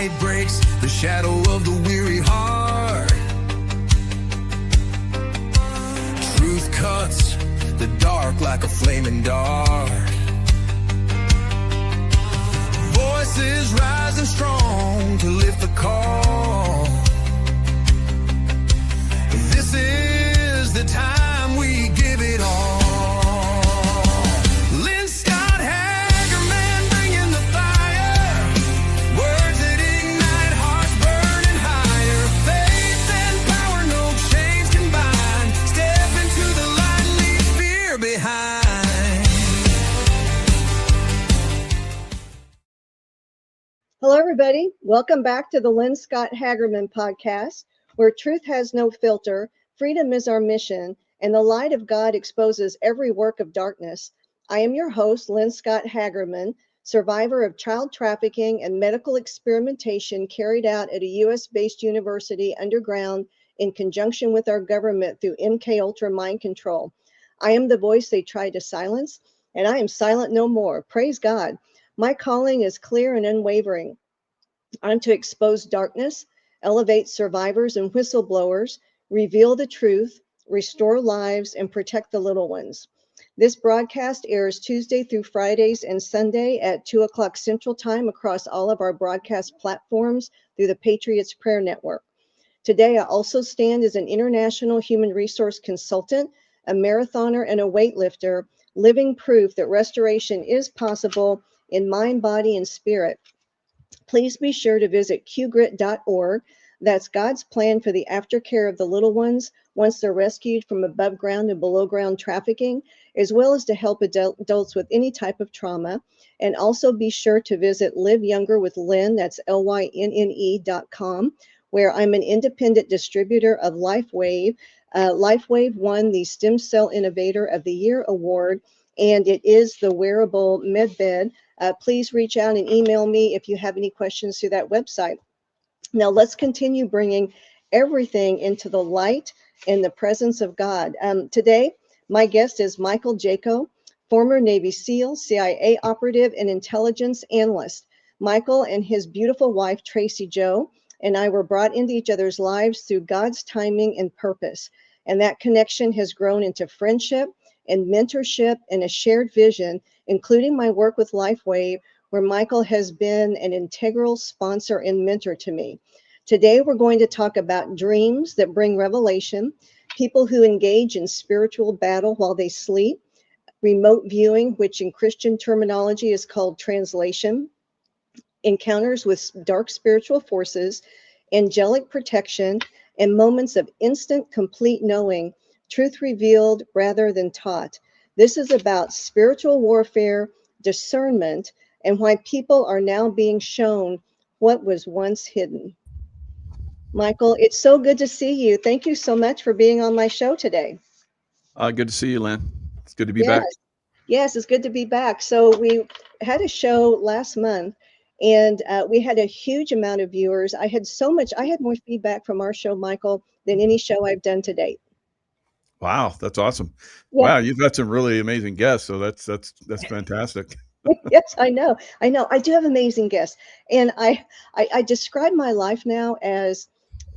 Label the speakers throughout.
Speaker 1: day breaks the shadow of the weary heart. Truth cuts the dark like a flaming dart. Voices rising strong to lift the call. This is the time we give it all. Lynne Scott Haggerman bringing the fire. Words that ignite hearts burning higher. Faith and power, no chains can bind. Step into the light and leave fear behind.
Speaker 2: Hello, everybody. Welcome back to the Lynne Scott Haggerman podcast, where truth has no filter, freedom is our mission, and the light of God exposes every work of darkness. I am your host, Lynne Scott Haggerman, survivor of child trafficking and medical experimentation carried out at a U.S.-based university underground in conjunction with our government through MK Ultra mind control. I am the voice they tried to silence, and I am silent no more. Praise God. My calling is clear and unwavering. I'm to expose darkness, elevate survivors and whistleblowers, reveal the truth, restore lives, and protect the little ones. This broadcast airs Tuesday through Fridays and Sunday at 2 o'clock Central Time across all of our broadcast platforms through the Patriots Prayer Network. Today, I also stand as an international human resource consultant, a marathoner, and a weightlifter, living proof that restoration is possible in mind, body, and spirit. Please be sure to visit qgrit.org. That's God's plan for the aftercare of the little ones once they're rescued from above ground and below ground trafficking, as well as to help adults with any type of trauma. And also be sure to visit Live Younger with Lynne, that's LYNNE.com, where I'm an independent distributor of LifeWave. LifeWave won the Stem Cell Innovator of the Year award, and it is the wearable med bed. Please reach out and email me if you have any questions through that website. Now let's continue bringing everything into the light and the presence of God. Today, my guest is Michael Jaco, former Navy SEAL, CIA operative, and intelligence analyst. Michael and his beautiful wife, Tracy Jo, and I were brought into each other's lives through God's timing and purpose. And that connection has grown into friendship and mentorship and a shared vision, including my work with LifeWave, where Michael has been an integral sponsor and mentor to me. Today, we're going to talk about dreams that bring revelation, people who engage in spiritual battle while they sleep, remote viewing, which in Christian terminology is called translation, encounters with dark spiritual forces, angelic protection, and moments of instant, complete knowing, truth revealed rather than taught. This is about spiritual warfare, discernment, and why people are now being shown what was once hidden. Michael, it's so good to see you. Thank you so much for being on my show today.
Speaker 3: Good to see you, Lynn. It's good to be
Speaker 2: Yes.
Speaker 3: back.
Speaker 2: Yes, it's good to be back. So we had a show last month, and we had a huge amount of viewers. I had more feedback from our show, Michael, than any show I've done to date.
Speaker 3: Wow, that's awesome.
Speaker 2: Yeah.
Speaker 3: Wow, you've had some really amazing guests, so that's fantastic.
Speaker 2: Yes, I know. I do have amazing guests. And I describe my life now as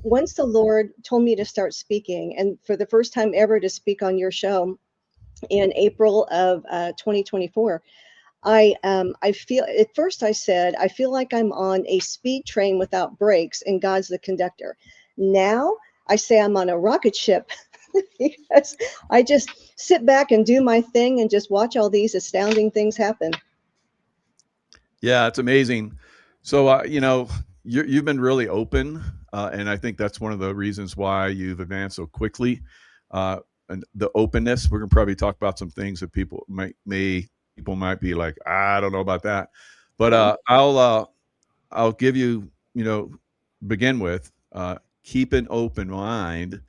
Speaker 2: once the Lord told me to start speaking, and for the first time ever to speak on your show in April of 2024, I feel, at first I said, I feel like I'm on a speed train without brakes and God's the conductor. Now I say I'm on a rocket ship because I just sit back and do my thing and just watch all these astounding things happen.
Speaker 3: Yeah, it's amazing. So, you've been really open, and I think that's one of the reasons why you've advanced so quickly. And the openness, we're gonna probably talk about some things that people might be like, I don't know about that, but I'll give you, begin with keep an open mind.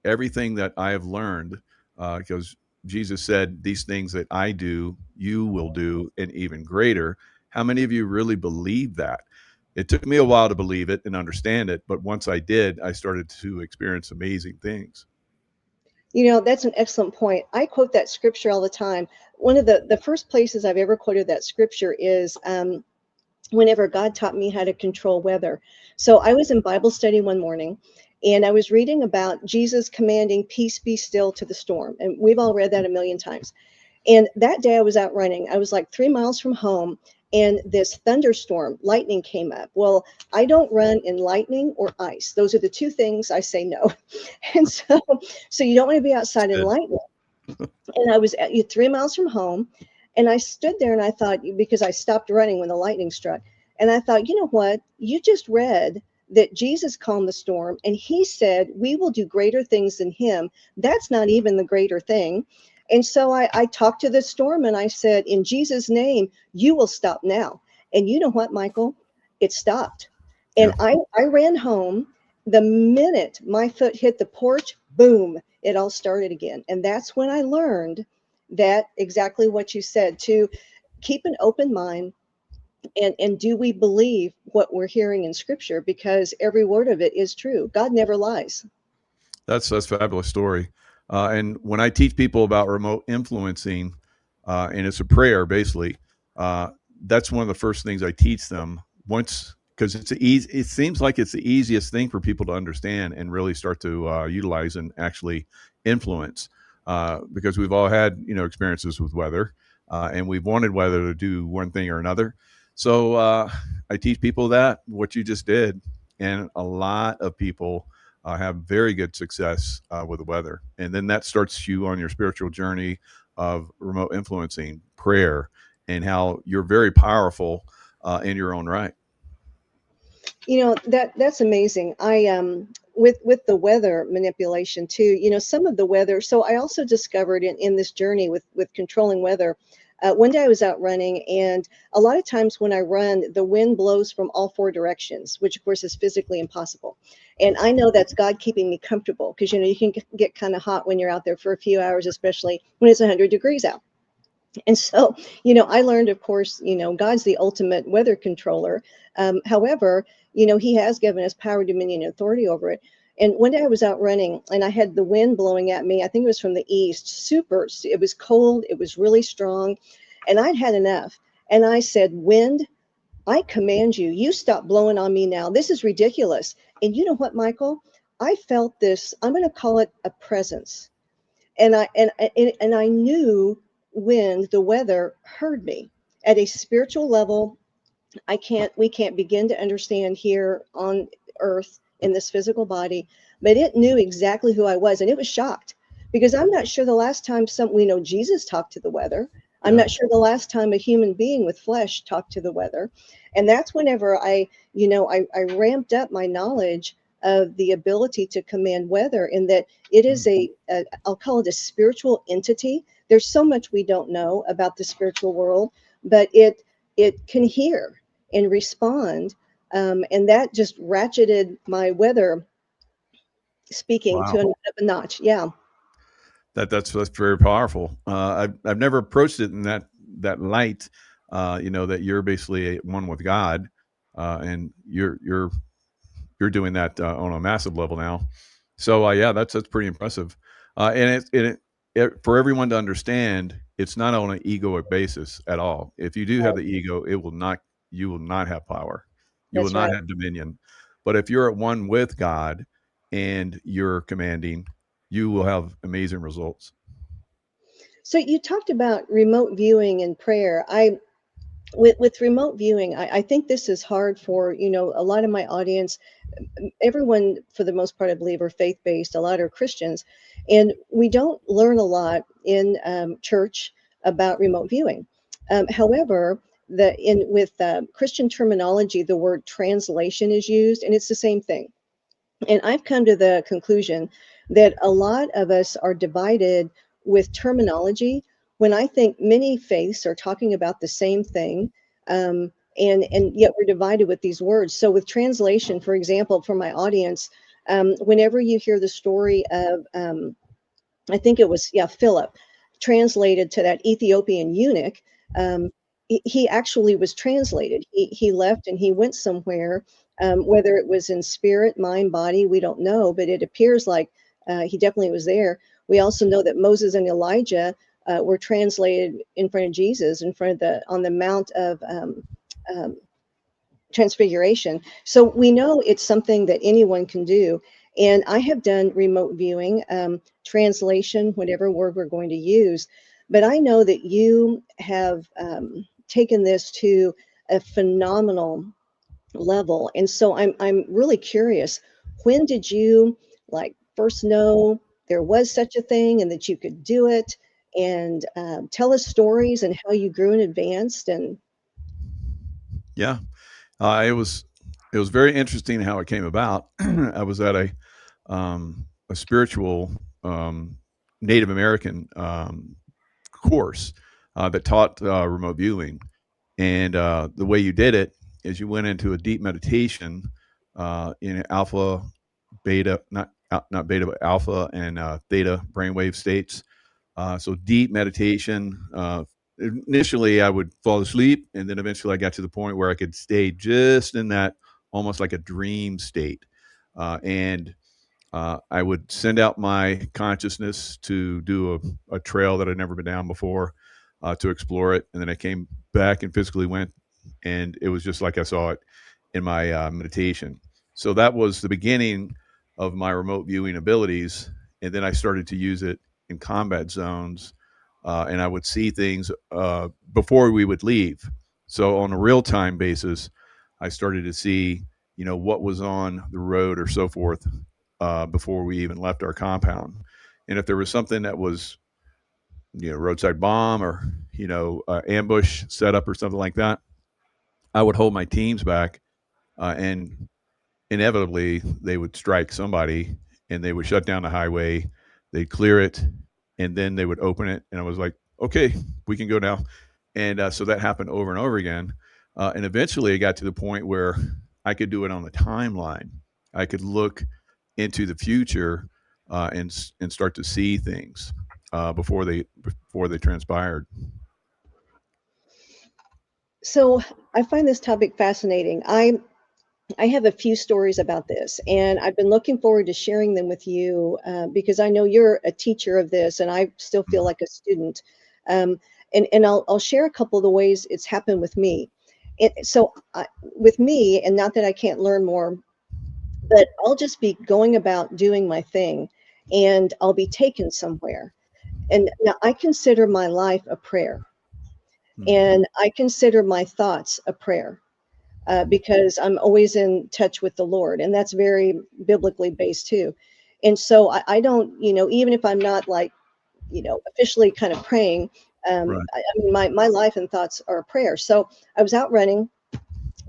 Speaker 3: Everything that I have learned, because Jesus said, "These things that I do, you will do, and even greater." How many of you really believe that? It took me a while to believe it and understand it, but once I did, I started to experience amazing things.
Speaker 2: That's an excellent point. I quote that scripture all the time. One of the first places I've ever quoted that scripture is whenever God taught me how to control weather. So I was in Bible study one morning, and I was reading about Jesus commanding peace be still to the storm. And we've all read that a million times. And that day I was out running. I was like 3 miles from home, and this thunderstorm, lightning came up. Well, I don't run in lightning or ice. Those are the two things I say no. And so you don't want to be outside in
Speaker 3: Good.
Speaker 2: lightning. And I was at 3 miles from home, and I stood there and I thought, because I stopped running when the lightning struck, and I thought, you know what? You just read that Jesus calmed the storm, and he said, we will do greater things than him. That's not even the greater thing. And so I talked to the storm and I said, in Jesus' name, you will stop now. And you know what, Michael? It stopped. And
Speaker 3: Yeah.
Speaker 2: I ran home. The minute my foot hit the porch, boom, it all started again. And that's when I learned that exactly what you said, to keep an open mind, and do we believe what we're hearing in scripture, because every word of it is true. God never lies.
Speaker 3: That's a fabulous story. And when I teach people about remote influencing, and it's a prayer basically, uh, that's one of the first things I teach them. Once, because it's easy, it seems like it's the easiest thing for people to understand and really start to utilize and actually influence. Because we've all had experiences with weather, and we've wanted weather to do one thing or another. So I teach people that what you just did, and a lot of people have very good success with the weather. And then that starts you on your spiritual journey of remote influencing, prayer, and how you're very powerful in your own right.
Speaker 2: That's amazing. I with the weather manipulation too, some of the weather. So I also discovered in this journey with controlling weather. One day I was out running, and a lot of times when I run, the wind blows from all four directions, which of course is physically impossible. And I know that's God keeping me comfortable, because you can get kind of hot when you're out there for a few hours, especially when it's 100 degrees out. And so, I learned, of course, God's the ultimate weather controller. However, he has given us power, dominion, and authority over it. And one day I was out running, and I had the wind blowing at me. I think it was from the east. It was cold. It was really strong. And I'd had enough. And I said, wind, I command you, you stop blowing on me now. This is ridiculous. And you know what, Michael? I felt this, I'm going to call it a presence. And I knew when the weather heard me at a spiritual level. We can't begin to understand here on earth in this physical body, but it knew exactly who I was, and it was shocked, because I'm not sure the last time we know Jesus talked to the weather. I'm
Speaker 3: Yeah.
Speaker 2: not sure the last time a human being with flesh talked to the weather. And that's whenever I ramped up my knowledge of the ability to command weather, in that it is I'll call it a spiritual entity. There's so much we don't know about the spiritual world, but it can hear and respond. And that just ratcheted my weather speaking to
Speaker 3: Wow.
Speaker 2: a notch. Yeah.
Speaker 3: That's very powerful. I've never approached it in that light. That you're basically one with God, and you're doing that on a massive level now. So yeah, that's pretty impressive. And for everyone to understand, it's not on an egoic basis at all. If you do have the ego, you will not have power. You will
Speaker 2: That's
Speaker 3: not
Speaker 2: right.
Speaker 3: have dominion. But if you're at one with God and you're commanding, you will have amazing results.
Speaker 2: So you talked about remote viewing and prayer. With remote viewing, I think this is hard for, a lot of my audience. Everyone, for the most part, I believe, are faith-based. A lot are Christians, and we don't learn a lot in church about remote viewing. However, with Christian terminology, the word translation is used, and it's the same thing. And I've come to the conclusion that a lot of us are divided with terminology, when I think many faiths are talking about the same thing. And yet we're divided with these words. So with translation, for example, for my audience, whenever you hear the story of, I think it was, yeah, Philip, translated to that Ethiopian eunuch, um, he actually was translated. He left and he went somewhere, whether it was in spirit, mind, body, we don't know, but it appears like he definitely was there. We also know that Moses and Elijah were translated in front of Jesus, in front of on the Mount of, um, transfiguration. So we know it's something that anyone can do. And I have done remote viewing, translation, whatever word we're going to use. But I know that you have taken this to a phenomenal level. And so I'm really curious, when did you like first know there was such a thing and that you could do it? And tell us stories and how you grew and advanced. And
Speaker 3: Yeah. It was very interesting how it came about. I was at a spiritual Native American course that taught remote viewing, and the way you did it is you went into a deep meditation in alpha, beta, not beta, but alpha and theta brainwave states. So deep meditation. Initially, I would fall asleep, and then eventually, I got to the point where I could stay just in that almost like a dream state, and I would send out my consciousness to do a trail that I'd never been down before, to explore it, and then I came back and physically went, and it was just like I saw it in my meditation. So that was the beginning of my remote viewing abilities, and then I started to use it in combat zones, and I would see things before we would leave. So on a real time basis, I started to see, what was on the road or so forth, before we even left our compound. And if there was something that was, roadside bomb or, ambush setup or something like that, I would hold my teams back, and inevitably they would strike somebody, and they would shut down the highway, they'd clear it, and then they would open it. And I was like, okay, we can go now. And so that happened over and over again. And eventually it got to the point where I could do it on the timeline. I could look into the future, and start to see things before they transpired.
Speaker 2: so I find this topic fascinating. I have a few stories about this, and I've been looking forward to sharing them with you because I know you're a teacher of this, and I still feel
Speaker 3: Mhm.
Speaker 2: like a student. And I'll share a couple of the ways it's happened with me. With me, and not that I can't learn more, but I'll just be going about doing my thing, and I'll be taken somewhere. And now I consider my life a prayer,
Speaker 3: Mhm.
Speaker 2: and I consider my thoughts a prayer because I'm always in touch with the Lord, and that's very biblically based too. And so I don't, even if I'm not like, officially kind of praying,
Speaker 3: Right.
Speaker 2: I mean, my life and thoughts are a prayer. So I was out running,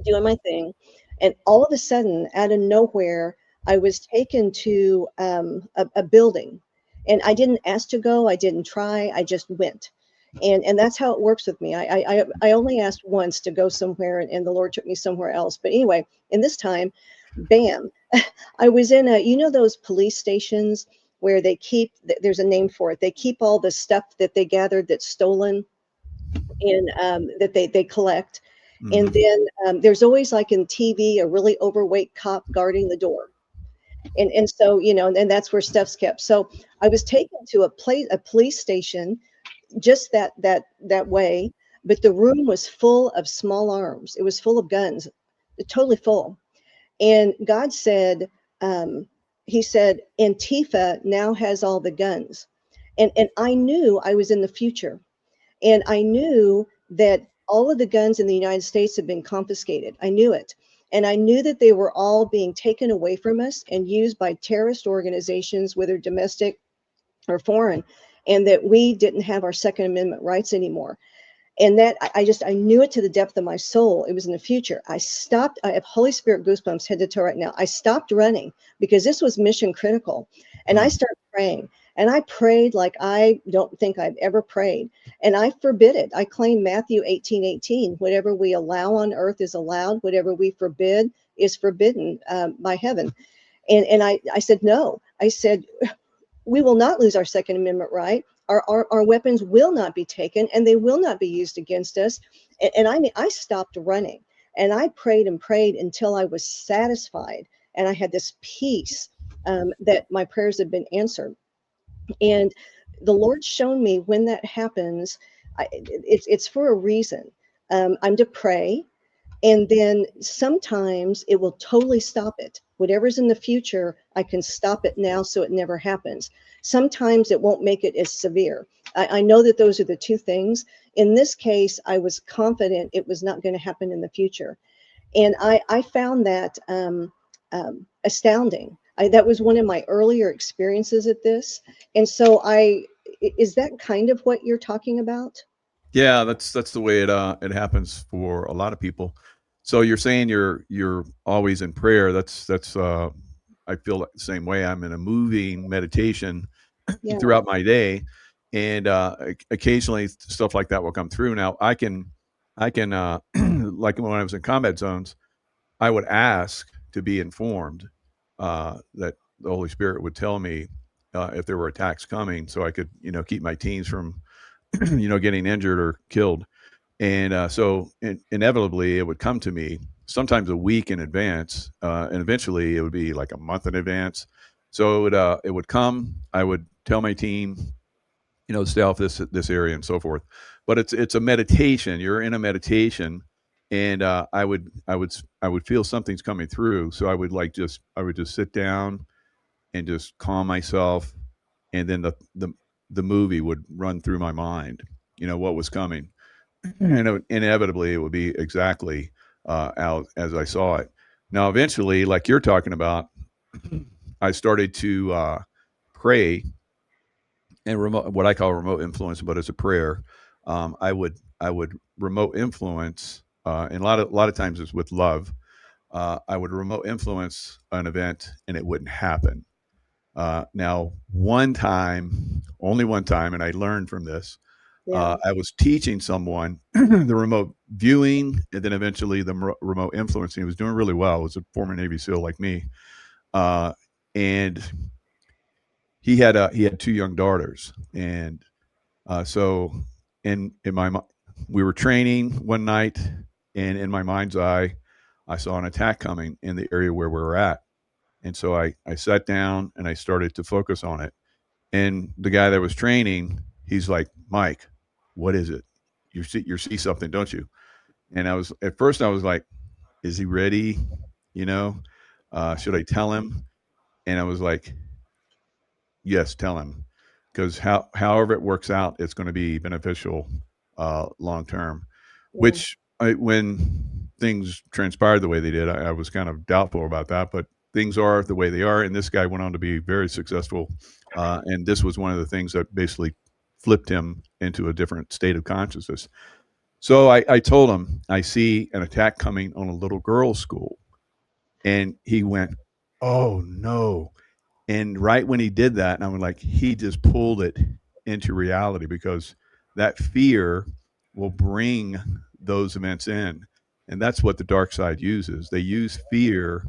Speaker 2: doing my thing, and all of a sudden, out of nowhere, I was taken to a building, and I didn't ask to go. I didn't try. I just went. And that's how it works with me. I only asked once to go somewhere, and the Lord took me somewhere else. But anyway, in this time, bam, I was in those police stations where they keep, there's a name for it. They keep all the stuff that they gathered that's stolen, and that they collect. And
Speaker 3: Mhm.
Speaker 2: then there's always, like in TV, a really overweight cop guarding the door. And so, and that's where stuff's kept. So I was taken to a police station just that way, but the room was full of small arms. It was full of guns, totally full. And God said, He said, Antifa now has all the guns. And I knew I was in the future. And I knew that all of the guns in the United States had been confiscated. I knew it. And I knew that they were all being taken away from us and used by terrorist organizations, whether domestic or foreign, and that we didn't have our Second Amendment rights anymore. And that I knew it to the depth of my soul. It was in the future. I stopped. I have Holy Spirit goosebumps head to toe right now. I stopped running because this was mission critical. And I
Speaker 3: Mhm.
Speaker 2: started praying. And I prayed like I don't think I've ever prayed. And I forbid it. I claim Matthew 18:18. Whatever we allow on earth is allowed. Whatever we forbid is forbidden by heaven. And I said, no. I said, we will not lose our Second Amendment right. Our weapons will not be taken, and they will not be used against us. And I mean, I stopped running, and I prayed and prayed until I was satisfied, and I had this peace that my prayers had been answered. And the Lord shown me when that happens, it's for a reason. I'm to pray. And then sometimes it will totally stop it. Whatever's in the future, I can stop it now so it never happens. Sometimes it won't make it as severe. I know that those are the two things. In this case, I was confident it was not going to happen in the future. And I found that astounding. That was one of my earlier experiences at this. And so is that kind of what you're talking about?
Speaker 3: Yeah, that's the way it happens for a lot of people. So you're saying you're always in prayer. That's I feel like the same way. I'm in a moving meditation
Speaker 2: Yeah,
Speaker 3: throughout my day, and occasionally stuff like that will come through. Now I can like when I was in combat zones, I would ask to be informed that the Holy Spirit would tell me if there were attacks coming, so I could keep my teams from getting injured or killed. And so inevitably, it would come to me sometimes a week in advance, and eventually it would be like a month in advance. So it would come. I would tell my team, stay off this area and so forth. But it's a meditation. You're in a meditation, and I would feel something's coming through. So I would just sit down and just calm myself, and then the movie would run through my mind. What was coming, and inevitably it would be exactly out as I saw it. Now, eventually, like you're talking about, I started to pray and remote, what I call remote influence, but as a prayer. I would remote influence, and a lot of times it's with love. I would remote influence an event, and it wouldn't happen. Now, one time, only one time, and I learned from this.
Speaker 2: yeah,
Speaker 3: I was teaching someone the remote viewing, and then eventually the remote influencing. He was doing really well. He was a former Navy SEAL like me, uh, and he had two young daughters, and so in my we were training one night, and in my mind's eye, I saw an attack coming in the area where we were at, and so I sat down and I started to focus on it. And the guy that was training, he's like, Mike, what is it? You see something, don't you? And at first I was like, is he ready? You know, should I tell him? And I was like, yes, tell him, because however it works out, it's going to be beneficial long term.
Speaker 2: yeah,
Speaker 3: When things transpired the way they did, I was kind of doubtful about that, but things are the way they are. And this guy went on to be very successful, and this was one of the things that basically flipped him into a different state of consciousness. So I told him, I see an attack coming on a little girl's school, and he went, "Oh no!" And right when he did that, and I was like, he just pulled it into reality, because that fear will bring those events in. And that's what the dark side uses. They use fear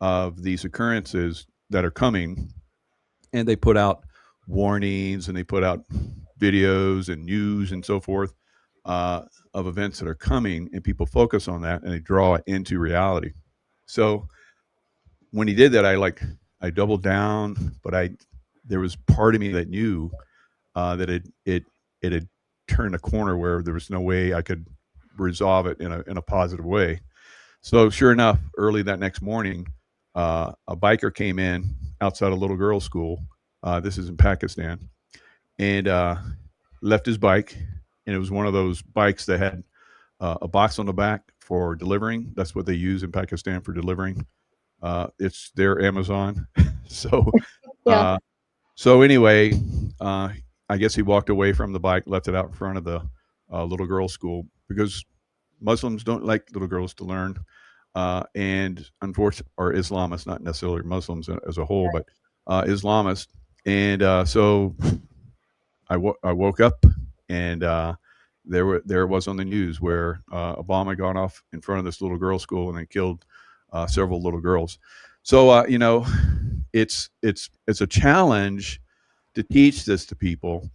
Speaker 3: of these occurrences that are coming, and they put out warnings, and they put out videos and news and so forth, of events that are coming, and people focus on that and they draw it into reality. So when he did that, I doubled down, but I there was part of me that knew that it had turned a corner where there was no way I could resolve it in a positive way. So sure enough, early that next morning, a biker came in outside a little girl's school. This is in Pakistan, and left his bike, and it was one of those bikes that had a box on the back for delivering. That's what they use in Pakistan for delivering. It's their Amazon. so,
Speaker 2: yeah,
Speaker 3: uh, so anyway, uh, I guess he walked away from the bike, left it out in front of the little girls' school, because Muslims don't like little girls to learn, and unfortunately, or Islamists, not necessarily Muslims as a whole, but Islamists. And so I woke up, and there it was on the news where a bomb had gone off in front of this little girls' school, and it killed several little girls. So it's a challenge to teach this to people,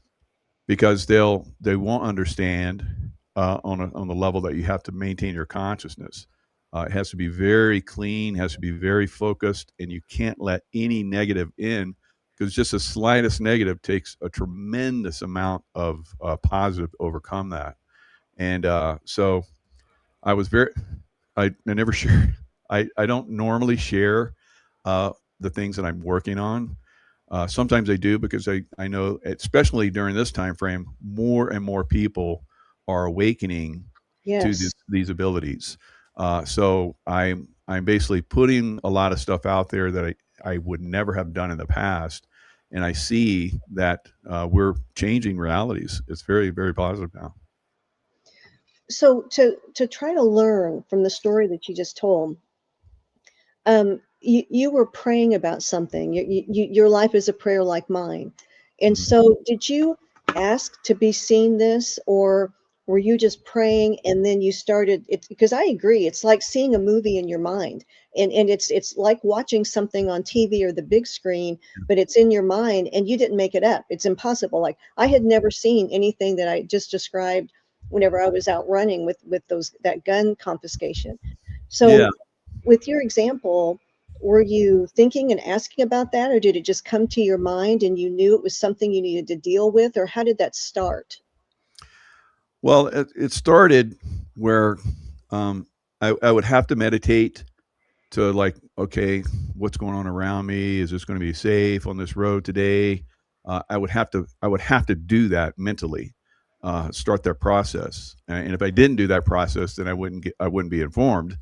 Speaker 3: because they won't understand on the level that you have to maintain your consciousness. It has to be very clean, has to be very focused, and you can't let any negative in, because just the slightest negative takes a tremendous amount of positive to overcome that. And so I was very I never share. I don't normally share the things that I'm working on. Sometimes I do because I know, especially during this time frame, more and more people are awakening to
Speaker 2: Yes.
Speaker 3: these abilities. So I'm basically putting a lot of stuff out there that I would never have done in the past, and I see that we're changing realities. It's very, very positive now.
Speaker 2: So to try to learn from the story that you just told, you were praying about something. Your life is a prayer like mine. And
Speaker 3: Mhm.
Speaker 2: so, did you ask to be seen this, or were you just praying and then you started it? Because I agree, it's like seeing a movie in your mind, and it's like watching something on TV or the big screen, but it's in your mind, and you didn't make it up. It's impossible. Like I had never seen anything that I just described whenever I was out running with those that gun confiscation.
Speaker 3: Yeah.
Speaker 2: So with your example, were you thinking and asking about that, or did it just come to your mind and you knew it was something you needed to deal with, or how did that start?
Speaker 3: Well, it started where I would have to meditate to, like, okay, what's going on around me? Is this going to be safe on this road today? I would have to do that mentally, start that process. And if I didn't do that process, then I wouldn't be informed,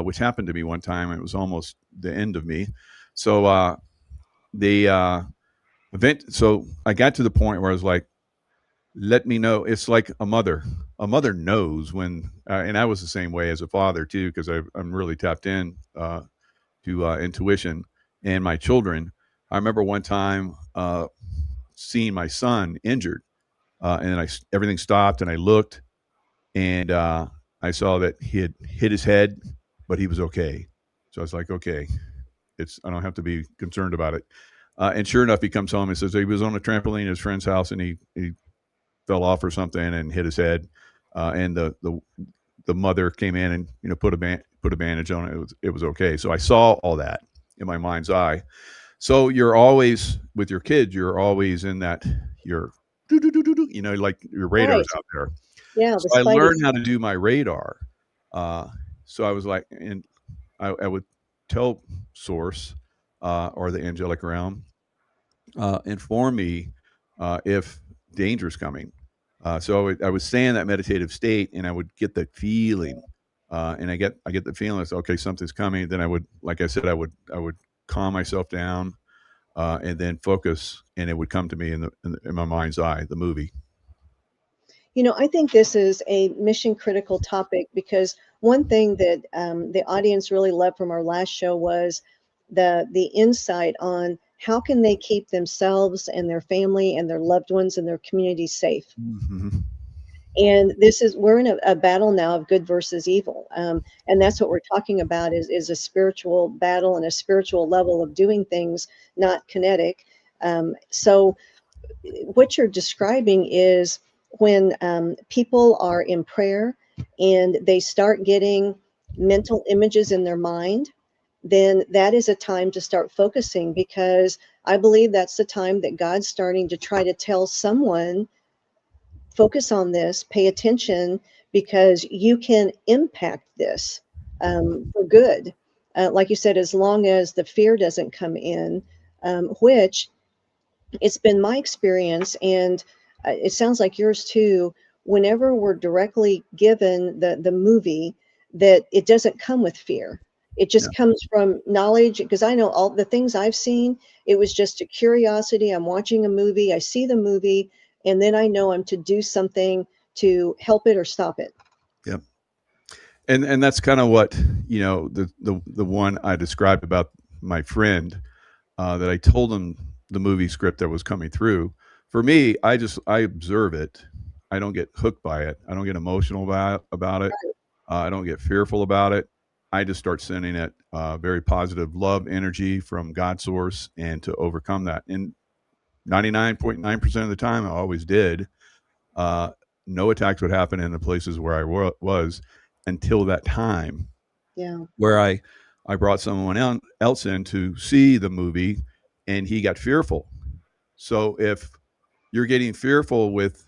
Speaker 3: which happened to me one time. It was almost the end of me. So the event. So I got to the point where I was like, let me know. It's like a mother. A mother knows when, and I was the same way as a father too, because I'm really tapped in to intuition and my children. I remember one time seeing my son injured, and everything stopped, and I looked, and I saw that he had hit his head, but he was okay. So I was like, okay, I don't have to be concerned about it. And sure enough, he comes home and says he was on a trampoline at his friend's house, and he fell off or something and hit his head. And the mother came in and put a bandage on it. It was okay. So I saw all that in my mind's eye. So you're always with your kids. You're always in that. You're like your radar's
Speaker 2: Right.
Speaker 3: out there.
Speaker 2: Yeah,
Speaker 3: So
Speaker 2: the
Speaker 3: I
Speaker 2: spidey.
Speaker 3: learned how to do my radar. Uh, so I was like, and I would tell Source or the angelic realm, inform me if danger's coming. So I would stay in that meditative state, and I would get that feeling, and I get the feeling it's okay, something's coming. Then I would, like I said, I would calm myself down, and then focus, and it would come to me in my mind's eye, the movie.
Speaker 2: I think this is a mission critical topic because one thing that the audience really loved from our last show was the insight on how can they keep themselves and their family and their loved ones and their community safe.
Speaker 3: Mhm.
Speaker 2: And we're in a battle now of good versus evil, and that's what we're talking about is a spiritual battle and a spiritual level of doing things, not kinetic. So what you're describing is when people are in prayer and they start getting mental images in their mind, then that is a time to start focusing, because I believe that's the time that God's starting to try to tell someone, focus on this, pay attention, because you can impact this for good. Like you said, as long as the fear doesn't come in, which it's been my experience, and it sounds like yours too. Whenever we're directly given the movie, that it doesn't come with fear. It
Speaker 3: Yeah.
Speaker 2: just comes from knowledge. Because I know all the things I've seen, it was just a curiosity. I'm watching a movie, I see the movie, and then I know I'm to do something to help it or stop it.
Speaker 3: Yeah. And that's kind of what, the one I described about my friend, that I told him the movie script that was coming through. For me, I observe it. I don't get hooked by it. I don't get emotional about it. I don't get fearful about it. I just start sending it very positive love energy from God source, and to overcome that. And 99.9% of the time, I always did. Uh, no attacks would happen in the places where I was, until that time
Speaker 2: Yeah.
Speaker 3: where I brought someone else in to see the movie, and he got fearful. So if you're getting fearful with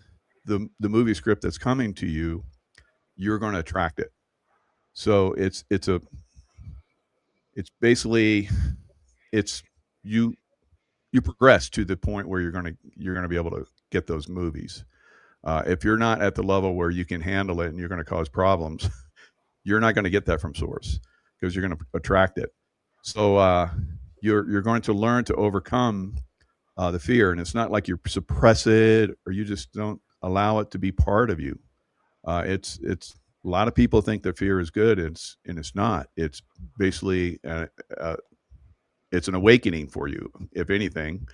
Speaker 3: the movie script that's coming to you, you're going to attract it. So it's basically it's you you progress to the point where you're gonna be able to get those movies. If you're not at the level where you can handle it and you're going to cause problems, you're not going to get that from source because you're going to attract it. So you're going to learn to overcome the fear, and it's not like you suppress it or you just don't allow it to be part of you. It's a lot of people think that fear is good, and it's not. It's basically uh, it's an awakening for you, if anything.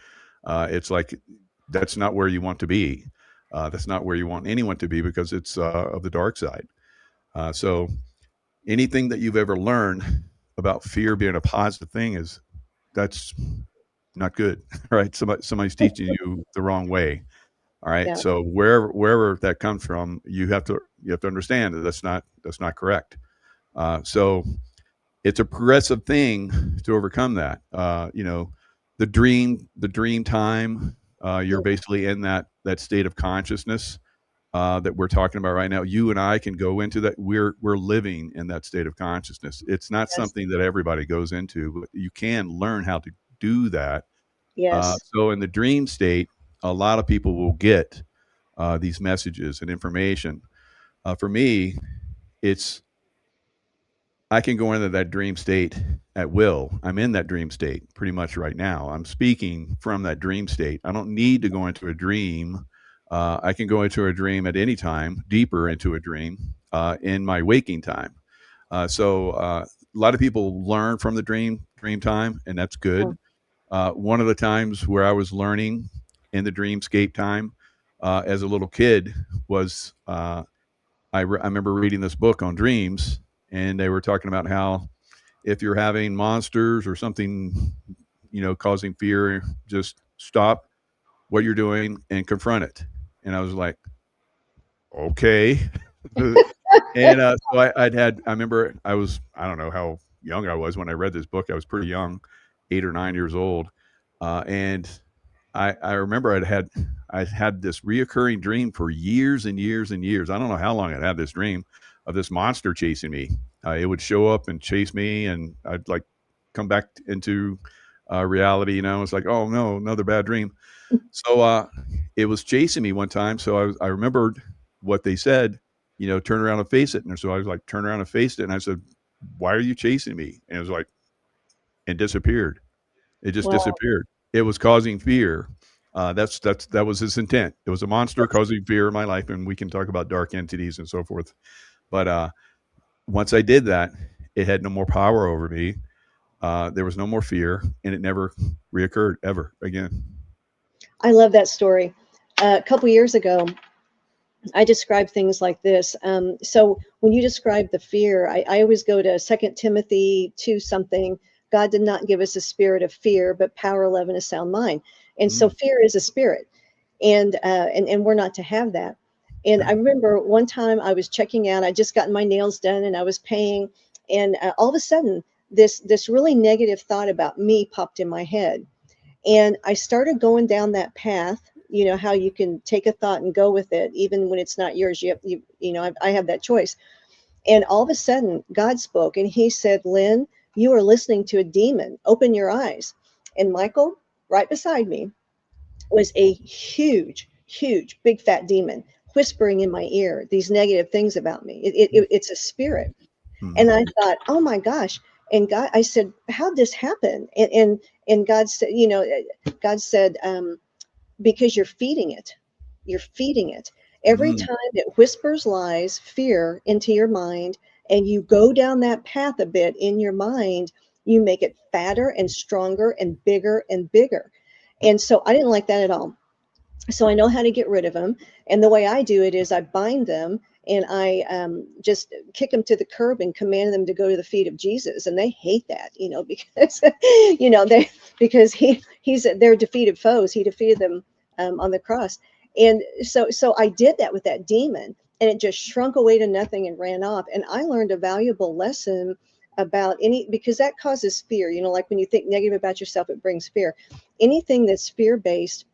Speaker 3: It's like that's not where you want to be. That's not where you want anyone to be because it's of the dark side. So anything that you've ever learned about fear being a positive thing is that's not good, right? Somebody's teaching you the wrong way. All right.
Speaker 2: Yeah.
Speaker 3: So wherever that comes from, you have to understand that that's not correct. So it's a progressive thing to overcome that. The dream time. You're basically in that state of consciousness that we're talking about right now. You and I can go into that. We're living in that state of consciousness. It's not
Speaker 2: Yes.
Speaker 3: something that everybody goes into, but you can learn how to do that.
Speaker 2: Yes.
Speaker 3: So in the dream state, a lot of people will get these messages and information. For me, it's I can go into that dream state at will. I'm in that dream state pretty much right now. I'm speaking from that dream state. I don't need to go into a dream. I can go into a dream at any time, deeper into a dream in my waking time. So a lot of people learn from the dream time, and that's
Speaker 2: Oh,
Speaker 3: good. One of the times where I was learning in the dreamscape time as a little kid was I remember reading this book on dreams, and they were talking about how if you're having monsters or something, causing fear, just stop what you're doing and confront it. And I was like, okay. I remember I don't know how young I was when I read this book. I was pretty young, 8 or 9 years old. And I remember I had this reoccurring dream for years and years and years. I don't know how long I'd had this dream of this monster chasing me. It would show up and chase me, and I'd like come back into reality. It's like, oh no, another bad dream. So it was chasing me one time. So I remembered what they said. Turn around and face it. And so I was like, turn around and face it. And I said, why are you chasing me? And it was like, and disappeared. It just
Speaker 2: wow.
Speaker 3: disappeared. It was causing fear. That was his intent. It was a monster causing fear in my life, and we can talk about dark entities and so forth. But once I did that, it had no more power over me. There was no more fear, and it never reoccurred ever again.
Speaker 2: I love that story. A couple years ago, I describe things like this. So when you describe the fear, I always go to 2 Timothy 2 something. God did not give us a spirit of fear, but power, love, and a sound mind. And so
Speaker 3: Mm,
Speaker 2: fear is a spirit, and we're not to have that. And
Speaker 3: yeah.
Speaker 2: I remember one time I was checking out. I just gotten my nails done, and I was paying, and all of a sudden, this really negative thought about me popped in my head, and I started going down that path. You know how you can take a thought and go with it, even when it's not yours. I have that choice. And all of a sudden, God spoke, and He said, "Lynn, you are listening to a demon. Open your eyes." And Michael, right beside me, was a huge, huge, big fat demon whispering in my ear these negative things about me. It's a spirit. And I
Speaker 3: Mm-hmm.
Speaker 2: thought, oh my gosh. And God, I said, how'd this happen? And God said, God said, because you're feeding it. You're feeding it. Every
Speaker 3: Mm,
Speaker 2: time it whispers lies, fear into your mind, and you go down that path a bit in your mind, you make it fatter and stronger and bigger and bigger. And so I didn't like that at all. So I know how to get rid of them. And the way I do it is I bind them, and I just kick them to the curb and command them to go to the feet of Jesus. And they hate that, because they because he's their defeated foes. He defeated them on the cross. And so I did that with that demon, and it just shrunk away to nothing and ran off. And I learned a valuable lesson about because that causes fear. Like when you think negative about yourself, it brings fear. Anything that's fear based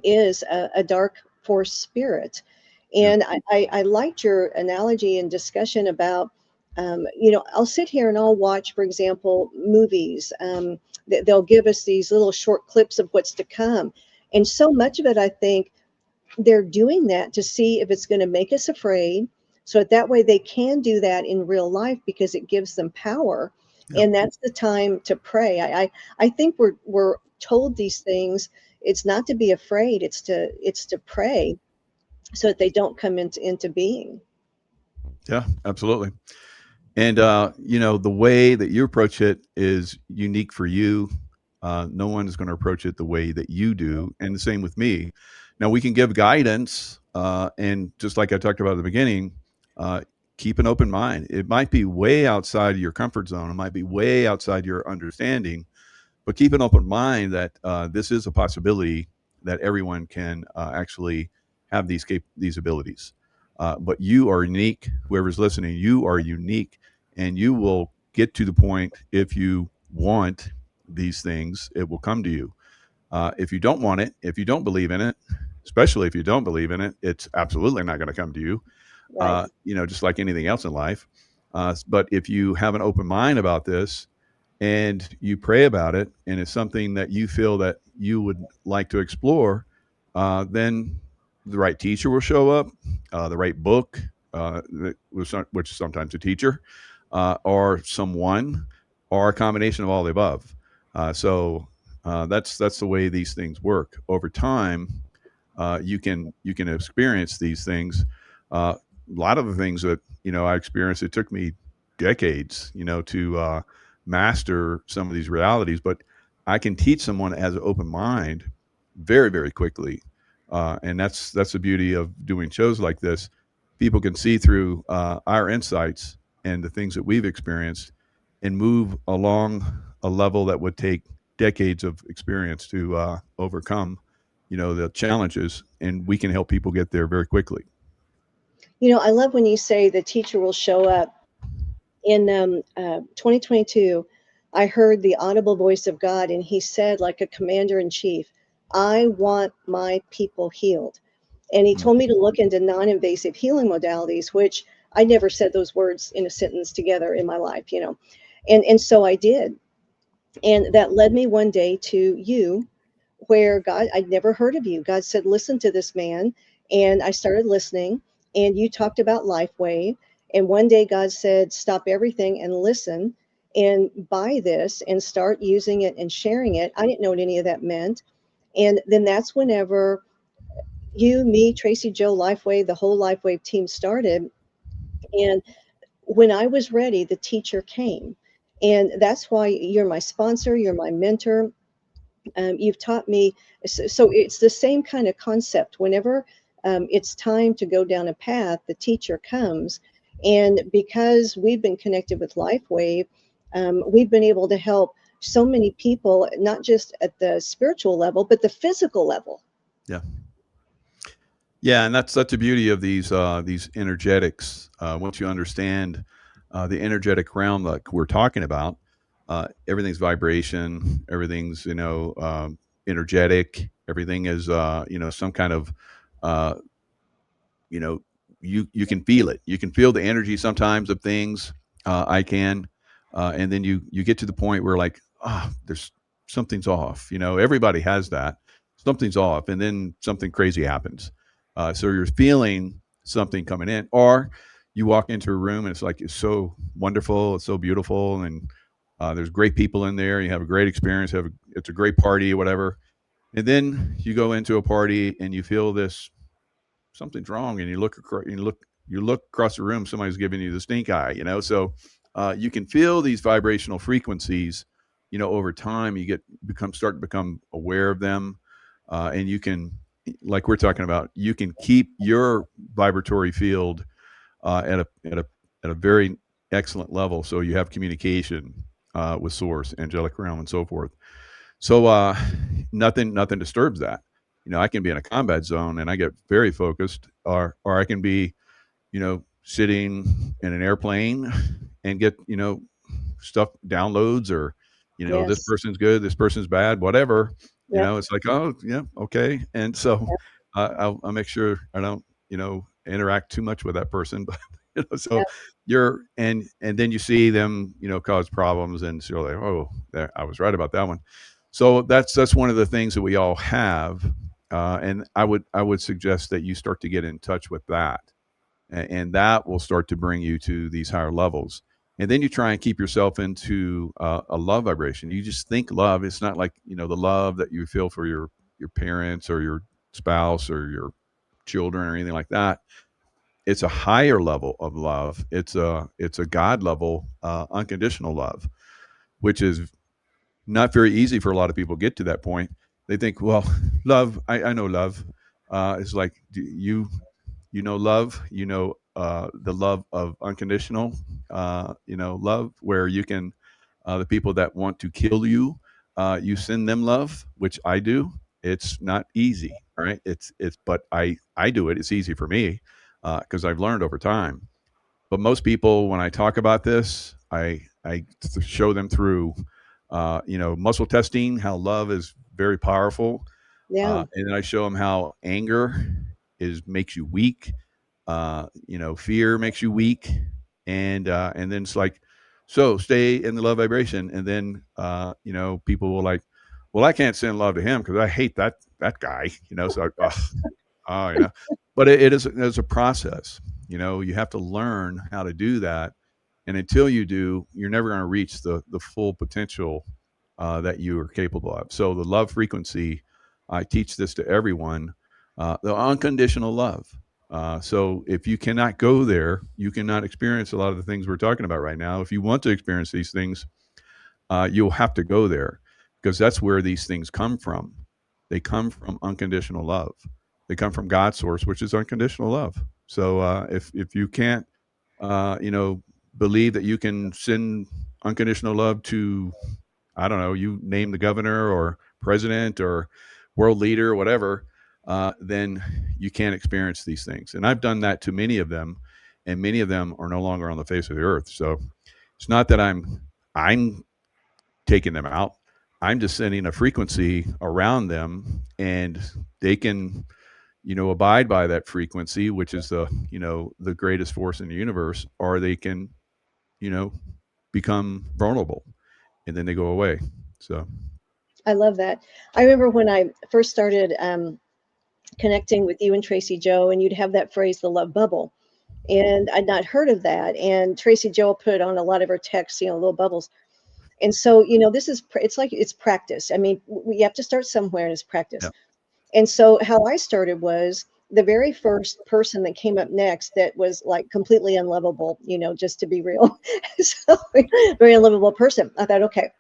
Speaker 2: is a dark force spirit.
Speaker 3: yeah.
Speaker 2: And I liked your analogy and discussion about I'll sit here and I'll watch, for example, movies. They'll give us these little short clips of what's to come. And so much of it, I think they're doing that to see if it's going to make us afraid. So that way they can do that in real life because it gives them power.
Speaker 3: Yeah.
Speaker 2: And that's the time to pray. I think we're told these things. It's not to be afraid. It's to pray so that they don't come into being.
Speaker 3: Yeah, absolutely. And the way that you approach it is unique for you. No one is going to approach it the way that you do, and the same with me. Now we can give guidance, and just like I talked about at the beginning, uh, keep an open mind. It might be way outside your comfort zone. It might be way outside your understanding, but keep an open mind that this is a possibility that everyone can actually have these abilities. But you are unique. Whoever's listening, you are unique, and you will get to the point if you want these things, it will come to you. If you don't want it, if you don't believe in it, especially if you don't believe in it, it's absolutely not going to come to you.
Speaker 2: Right.
Speaker 3: Just like anything else in life. But if you have an open mind about this, and you pray about it, and it's something that you feel that you would like to explore, then the right teacher will show up, the right book, which is sometimes a teacher, or someone, or a combination of all the above. That's the way these things work. Over time, you can experience these things. A lot of the things that I experienced, it took me decades, to master some of these realities. But I can teach someone that has an open mind very, very quickly, and that's the beauty of doing shows like this. People can see through our insights and the things that we've experienced, and move along a level that would take decades of experience to overcome the challenges, and we can help people get there very quickly.
Speaker 2: I love when you say the teacher will show up. In 2022, I heard the audible voice of God, and he said, like a commander in chief, I want my people healed. And he
Speaker 3: Mm.
Speaker 2: told me to look into non invasive healing modalities, which I never said those words in a sentence together in my life. And so I did. And that led me one day to you, where God, I'd never heard of you. God said, listen to this man. And I started listening, and you talked about LifeWave. And one day God said, stop everything and listen and buy this and start using it and sharing it. I didn't know what any of that meant. And then that's whenever you, me, Tracy, Joe, LifeWave, the whole LifeWave team started. And when I was ready, the teacher came. And that's why you're my sponsor, you're my mentor. You've taught me. So it's the same kind of concept. Whenever it's time to go down a path, the teacher comes. And because we've been connected with LifeWave, we've been able to help so many people, not just at the spiritual level, but the physical level.
Speaker 3: Yeah. Yeah, and that's the beauty of these energetics. Once you understand the energetic realm like we're talking about, everything's vibration, everything's energetic, everything is some kind of uh, you know you can feel it. You can feel the energy sometimes of things. I can, and then you get to the point where like there's something's off. Everybody has that. Something's off, and then something crazy happens. So you're feeling something coming in, or you walk into a room and it's so wonderful, it's so beautiful, and there's great people in there. You have a great experience. It's a great party, or whatever. And then you go into a party and you feel this something's wrong, and you look across the room, somebody's giving you the stink eye. So you can feel these vibrational frequencies. Over time you start to become aware of them, and you can, like we're talking about, you can keep your vibratory field at a very excellent level, so you have communication with source, angelic realm, and so forth. So nothing disturbs that. I can be in a combat zone and I get very focused, or I can be, sitting in an airplane and get, stuff downloads, or, this
Speaker 2: Yes.
Speaker 3: person's good, this person's bad, whatever.
Speaker 2: Yep.
Speaker 3: It's like, oh yeah, okay. And so
Speaker 2: Yep.
Speaker 3: I'll make sure I don't, interact too much with that person. So and then you see them, cause problems, and so you're like, oh, I was right about that one. So that's one of the things that we all have, and I would suggest that you start to get in touch with that, and that will start to bring you to these higher levels. And then you try and keep yourself into a love vibration. You just think love. It's not like the love that you feel for your parents or your spouse or your children or anything like that. It's a higher level of love. It's a God level, unconditional love, which is not very easy for a lot of people to get to that point. They think, well, love. I know love. It's like love. The love of unconditional. Love where you can the people that want to kill you, you send them love, which I do. It's not easy, right? But I do it. It's easy for me because I've learned over time. But most people, when I talk about this, I show them through, muscle testing, how love is very powerful,
Speaker 2: Yeah.
Speaker 3: and then I show them how anger makes you weak. Fear makes you weak, and then it's like, so stay in the love vibration, and then people will like, well, I can't send love to him because I hate that guy, So, oh, but it's a process. You have to learn how to do that, and until you do, you're never going to reach the full potential that you are capable of. So the love frequency, I teach this to everyone, the unconditional love. So if you cannot go there, you cannot experience a lot of the things we're talking about right now. If you want to experience these things, you'll have to go there because that's where these things come from. They come from unconditional love. They come from God's source, which is unconditional love. So if you can't, believe that you can send unconditional love to, I don't know, you name the governor or president or world leader or whatever, then you can't experience these things. And I've done that to many of them, and many of them are no longer on the face of the earth. So it's not that I'm taking them out. I'm just sending a frequency around them, and they can, abide by that frequency, which is the greatest force in the universe, or they can, you know, become vulnerable, and then they go away. So
Speaker 2: I love that. I remember when I first started connecting with you and Tracy Joe, and you'd have that phrase, the love bubble. And I'd not heard of that. And Tracy Joe put on a lot of her texts, little bubbles. And so, it's like it's practice. I mean, we have to start somewhere, and it's practice.
Speaker 3: yeah,
Speaker 2: And so, how I started was the very first person that came up next that was like completely unlovable, just to be real. So, very unlovable person. I thought, okay,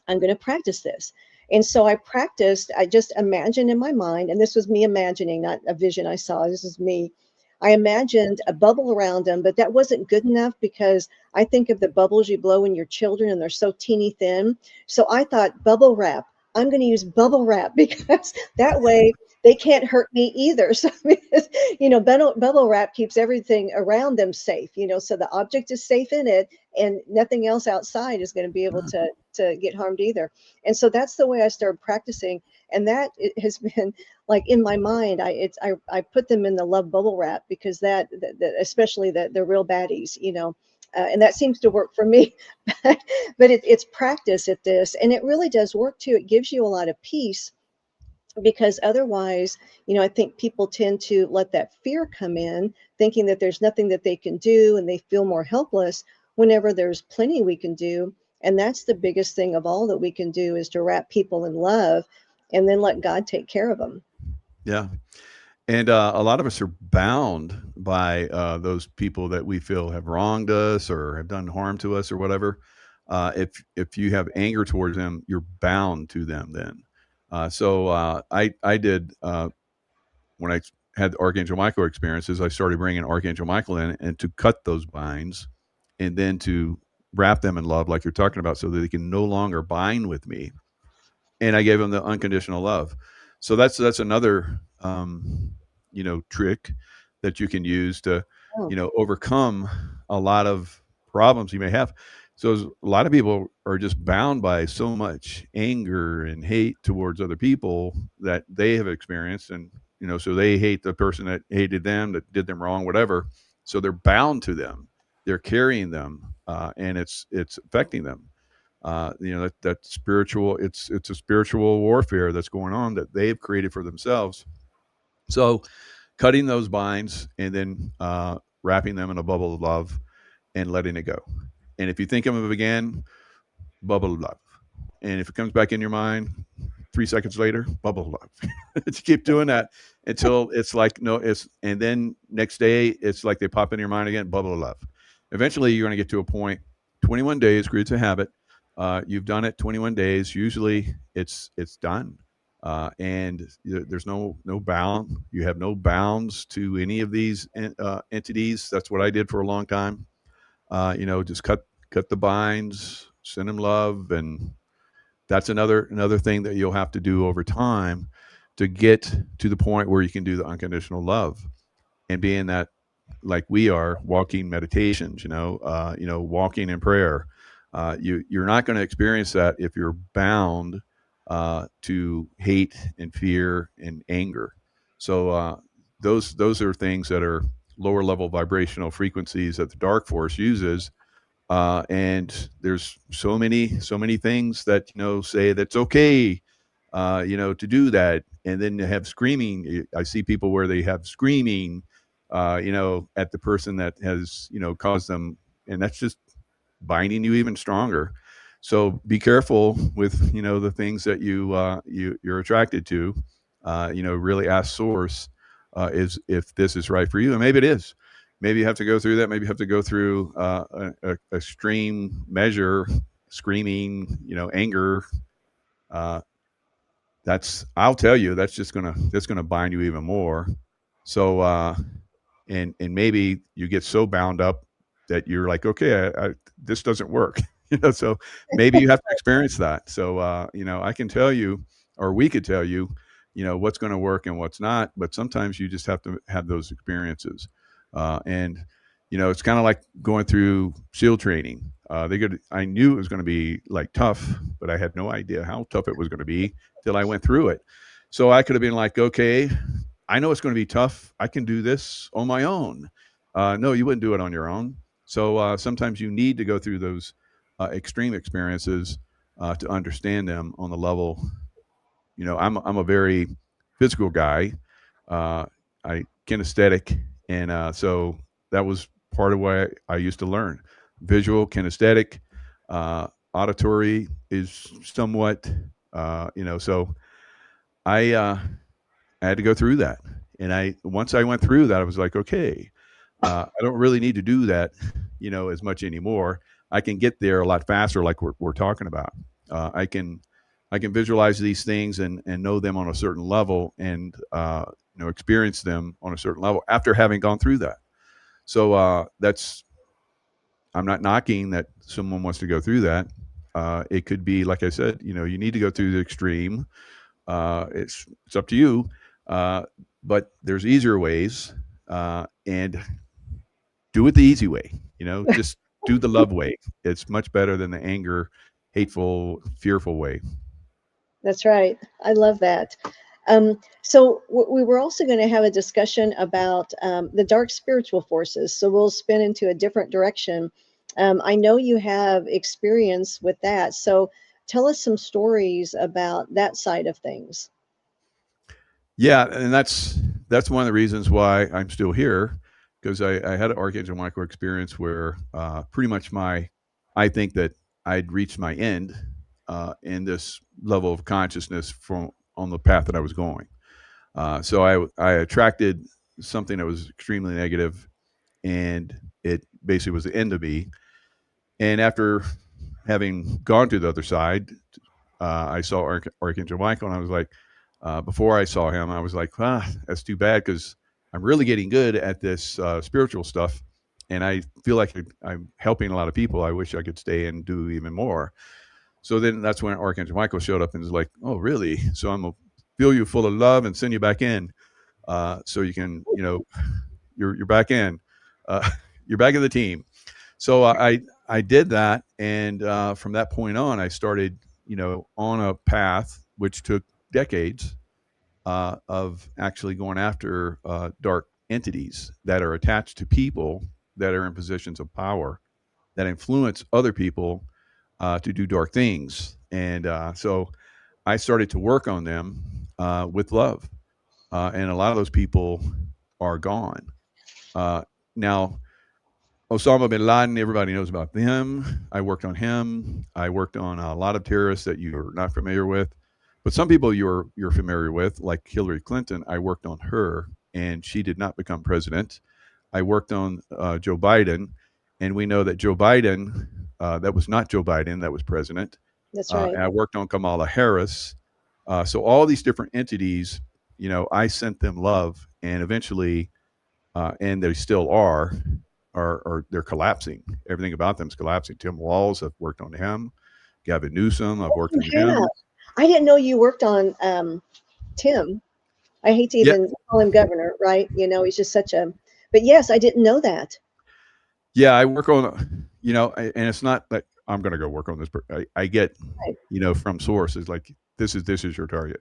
Speaker 2: I'm going to practice this. And so I practiced, I just imagined in my mind, and this was me imagining, not a vision I saw, this is me. I imagined a bubble around them, but that wasn't good enough because I think of the bubbles you blow in your children and they're so teeny thin. So I thought bubble wrap. I'm going to use bubble wrap because that way they can't hurt me either. So, because, bubble wrap keeps everything around them safe, so the object is safe in it and nothing else outside is going to be able to get harmed either. And so that's the way I started practicing. And that it has been like in my mind, I put them in the love bubble wrap because that especially the real baddies, and that seems to work for me. But it's practice at this, and it really does work too. It gives you a lot of peace because otherwise, I think people tend to let that fear come in, thinking that there's nothing that they can do, and they feel more helpless whenever there's plenty we can do. And that's the biggest thing of all that we can do is to wrap people in love and then let God take care of them.
Speaker 3: yeah. And a lot of us are bound by those people that we feel have wronged us or have done harm to us or whatever. If you have anger towards them, you're bound to them then. I did when I had the Archangel Michael experiences. I started bringing Archangel Michael in and to cut those binds, and then to wrap them in love, like you're talking about, so that they can no longer bind with me. And I gave them the unconditional love. So that's another trick that you can use to
Speaker 2: Oh,
Speaker 3: overcome a lot of problems you may have. So a lot of people are just bound by so much anger and hate towards other people that they have experienced, and so they hate the person that hated them, that did them wrong, whatever. So they're bound to them. They're carrying them, and it's affecting them. That spiritual. It's a spiritual warfare that's going on that they've created for themselves. So cutting those binds and then wrapping them in a bubble of love and letting it go. And if you think of it again, bubble of love. And if it comes back in your mind 3 seconds later, bubble of love. Just keep doing that until it's like, no, and then next day, it's like they pop into your mind again, bubble of love. Eventually, you're going to get to a point, 21 days creates a habit. You've done it 21 days. Usually it's done. And there's no bound. You have no bounds to any of these entities. That's what I did for a long time. Just cut the binds, send them love, and that's another thing that you'll have to do over time to get to the point where you can do the unconditional love and being that like we are walking meditations, walking in prayer. You're not going to experience that if you're bound to hate and fear and anger. So those are things that are lower level vibrational frequencies that the dark force uses, and there's so many things that say that's okay, to do that, and then you have screaming. I see people where they have screaming, at the person that has caused them, and that's just binding you even stronger. So be careful with the things that you're attracted to. Really ask source, is if this is right for you, and maybe it is. Maybe you have to go through that. Maybe you have to go through a extreme measure, screaming, anger. I'll tell you, that's gonna bind you even more. So and maybe you get so bound up that you're like, okay, this doesn't work. So maybe you have to experience that. So I can tell you, or we could tell you, what's going to work and what's not, but sometimes you just have to have those experiences. And it's kind of like going through SEAL training. I knew it was going to be like tough, but I had no idea how tough it was going to be till I went through it. So I could have been like, okay, I know it's going to be tough. I can do this on my own. No, you wouldn't do it on your own. So sometimes you need to go through those extreme experiences to understand them on the level. I'm a very physical guy. I kinesthetic, and so that was part of what I used to learn. Visual, kinesthetic, auditory is somewhat, So I had to go through that, and once I went through that, I was like, okay, I don't really need to do that, as much anymore. I can get there a lot faster, like we're talking about. I can visualize these things and know them on a certain level, and experience them on a certain level after having gone through that. So I'm not knocking that someone wants to go through that. It could be, like I said, you need to go through the extreme. It's up to you, but there's easier ways, and do it the easy way. Just do the love way. It's much better than the anger, hateful, fearful way.
Speaker 2: That's right. I love that. So we were also going to have a discussion about the dark spiritual forces. So we'll spin into a different direction. I know you have experience with that. So tell us some stories about that side of things.
Speaker 3: Yeah, and that's one of the reasons why I'm still here, because I had an Archangel Michael experience where pretty much I think that I'd reached my end in this level of consciousness from on the path that I was going. So I attracted something that was extremely negative, and it basically was the end of me. And after having gone to the other side, I saw Archangel Michael, and I was like, before I saw him, I was like, that's too bad, because I'm really getting good at this spiritual stuff, and I feel like I'm helping a lot of people. I wish I could stay and do even more. So then that's when Archangel Michael showed up and was like, oh, really? So I'm going to fill you full of love and send you back in, so you can, you're back in. You're back in the team. So I did that, and from that point on, I started, on a path which took decades of actually going after dark entities that are attached to people that are in positions of power that influence other people to do dark things. And so I started to work on them with love. And a lot of those people are gone. Now, Osama bin Laden, everybody knows about them. I worked on him. I worked on a lot of terrorists that you're not familiar with. But some people you're familiar with, like Hillary Clinton, I worked on her, and she did not become president. I worked on Joe Biden, and we know that Joe Biden, that was not Joe Biden, that was president.
Speaker 2: That's right.
Speaker 3: And I worked on Kamala Harris. So all these different entities, I sent them love, and eventually, and they still are they're collapsing. Everything about them is collapsing. Tim Walz, I've worked on him. Gavin Newsom, I've worked on
Speaker 2: Yeah.
Speaker 3: him.
Speaker 2: I didn't know you worked on Tim. I hate to
Speaker 3: Yeah.
Speaker 2: even call him governor, right? He's just such a, but yes, I didn't know that.
Speaker 3: Yeah, I work on, and it's not that I'm going to go work on this, but I get,
Speaker 2: Right.
Speaker 3: from sources like this is your target.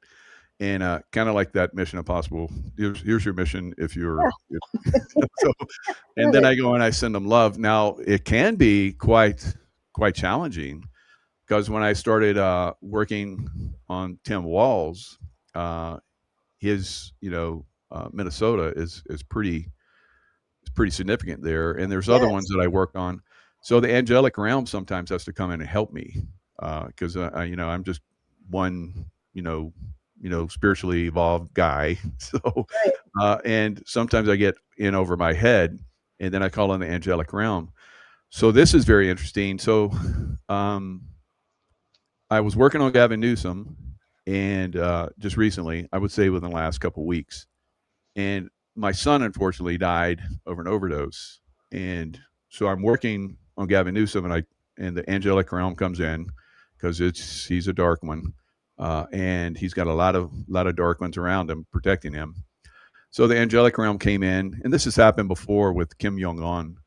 Speaker 3: And kind of like that Mission Impossible. Here's your mission if you're. So, and then
Speaker 2: Right.
Speaker 3: I go and I send them love. Now it can be quite challenging because when I started working on Tim Walz, his Minnesota is pretty significant there, and there's other ones
Speaker 2: Yes.
Speaker 3: that I worked on. So the angelic realm sometimes has to come in and help me because I'm just one spiritually evolved guy. So
Speaker 2: Right.
Speaker 3: and sometimes I get in over my head, and then I call on the angelic realm. So this is very interesting. So um, I was working on Gavin Newsom, and just recently, I would say within the last couple of weeks, and my son unfortunately died of an overdose. And so I'm working on Gavin Newsom, and the angelic realm comes in because he's a dark one, and he's got a lot of dark ones around him protecting him. So the angelic realm came in, and this has happened before with Kim Jong Un.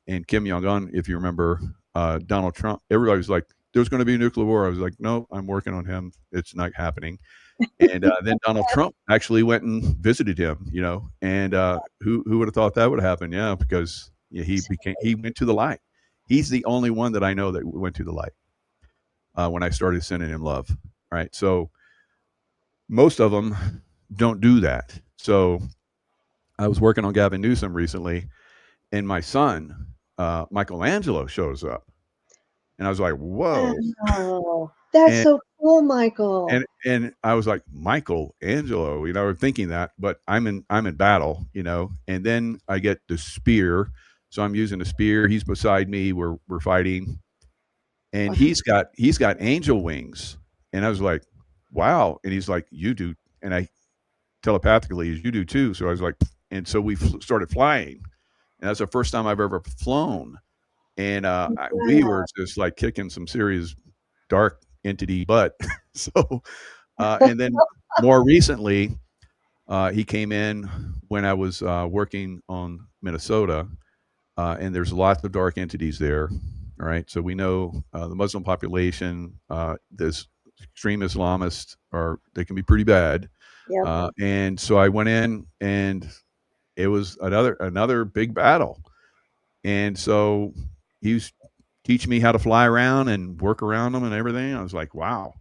Speaker 3: And Kim Jong Un, if you remember, Donald Trump, everybody was like, "There's going to be a nuclear war." I was like, "No, I'm working on him. It's not happening." And then Donald Trump actually went and visited him, and who would have thought that would happen? Yeah, because he went to the light. He's the only one that I know that went to the light when I started sending him love. Right, so most of them don't do that. So I was working on Gavin Newsom recently, and my son Michelangelo shows up, and I was like, "Whoa!"
Speaker 2: Oh, that's
Speaker 3: And
Speaker 2: so cool, Michael.
Speaker 3: and I was like, "Michael Angelo," I'm thinking that, but I'm in battle, and then I get the spear. So I'm using the spear. He's beside me. We're fighting, and
Speaker 2: Wow.
Speaker 3: he's got angel wings. And I was like, "Wow." And he's like, "You do." And I telepathically, "You do too." So I was like, and so we started flying. And that's the first time I've ever flown. And we
Speaker 2: Wow.
Speaker 3: were just like kicking some serious dark entity butt. So and then more recently, he came in when I was working on Minnesota, and there's lots of dark entities there. All right, so we know the Muslim population, this extreme Islamists they can be pretty bad,
Speaker 2: Yep.
Speaker 3: and so I went in, and it was another big battle, and so he was teaching me how to fly around and work around them and everything. I was like, wow.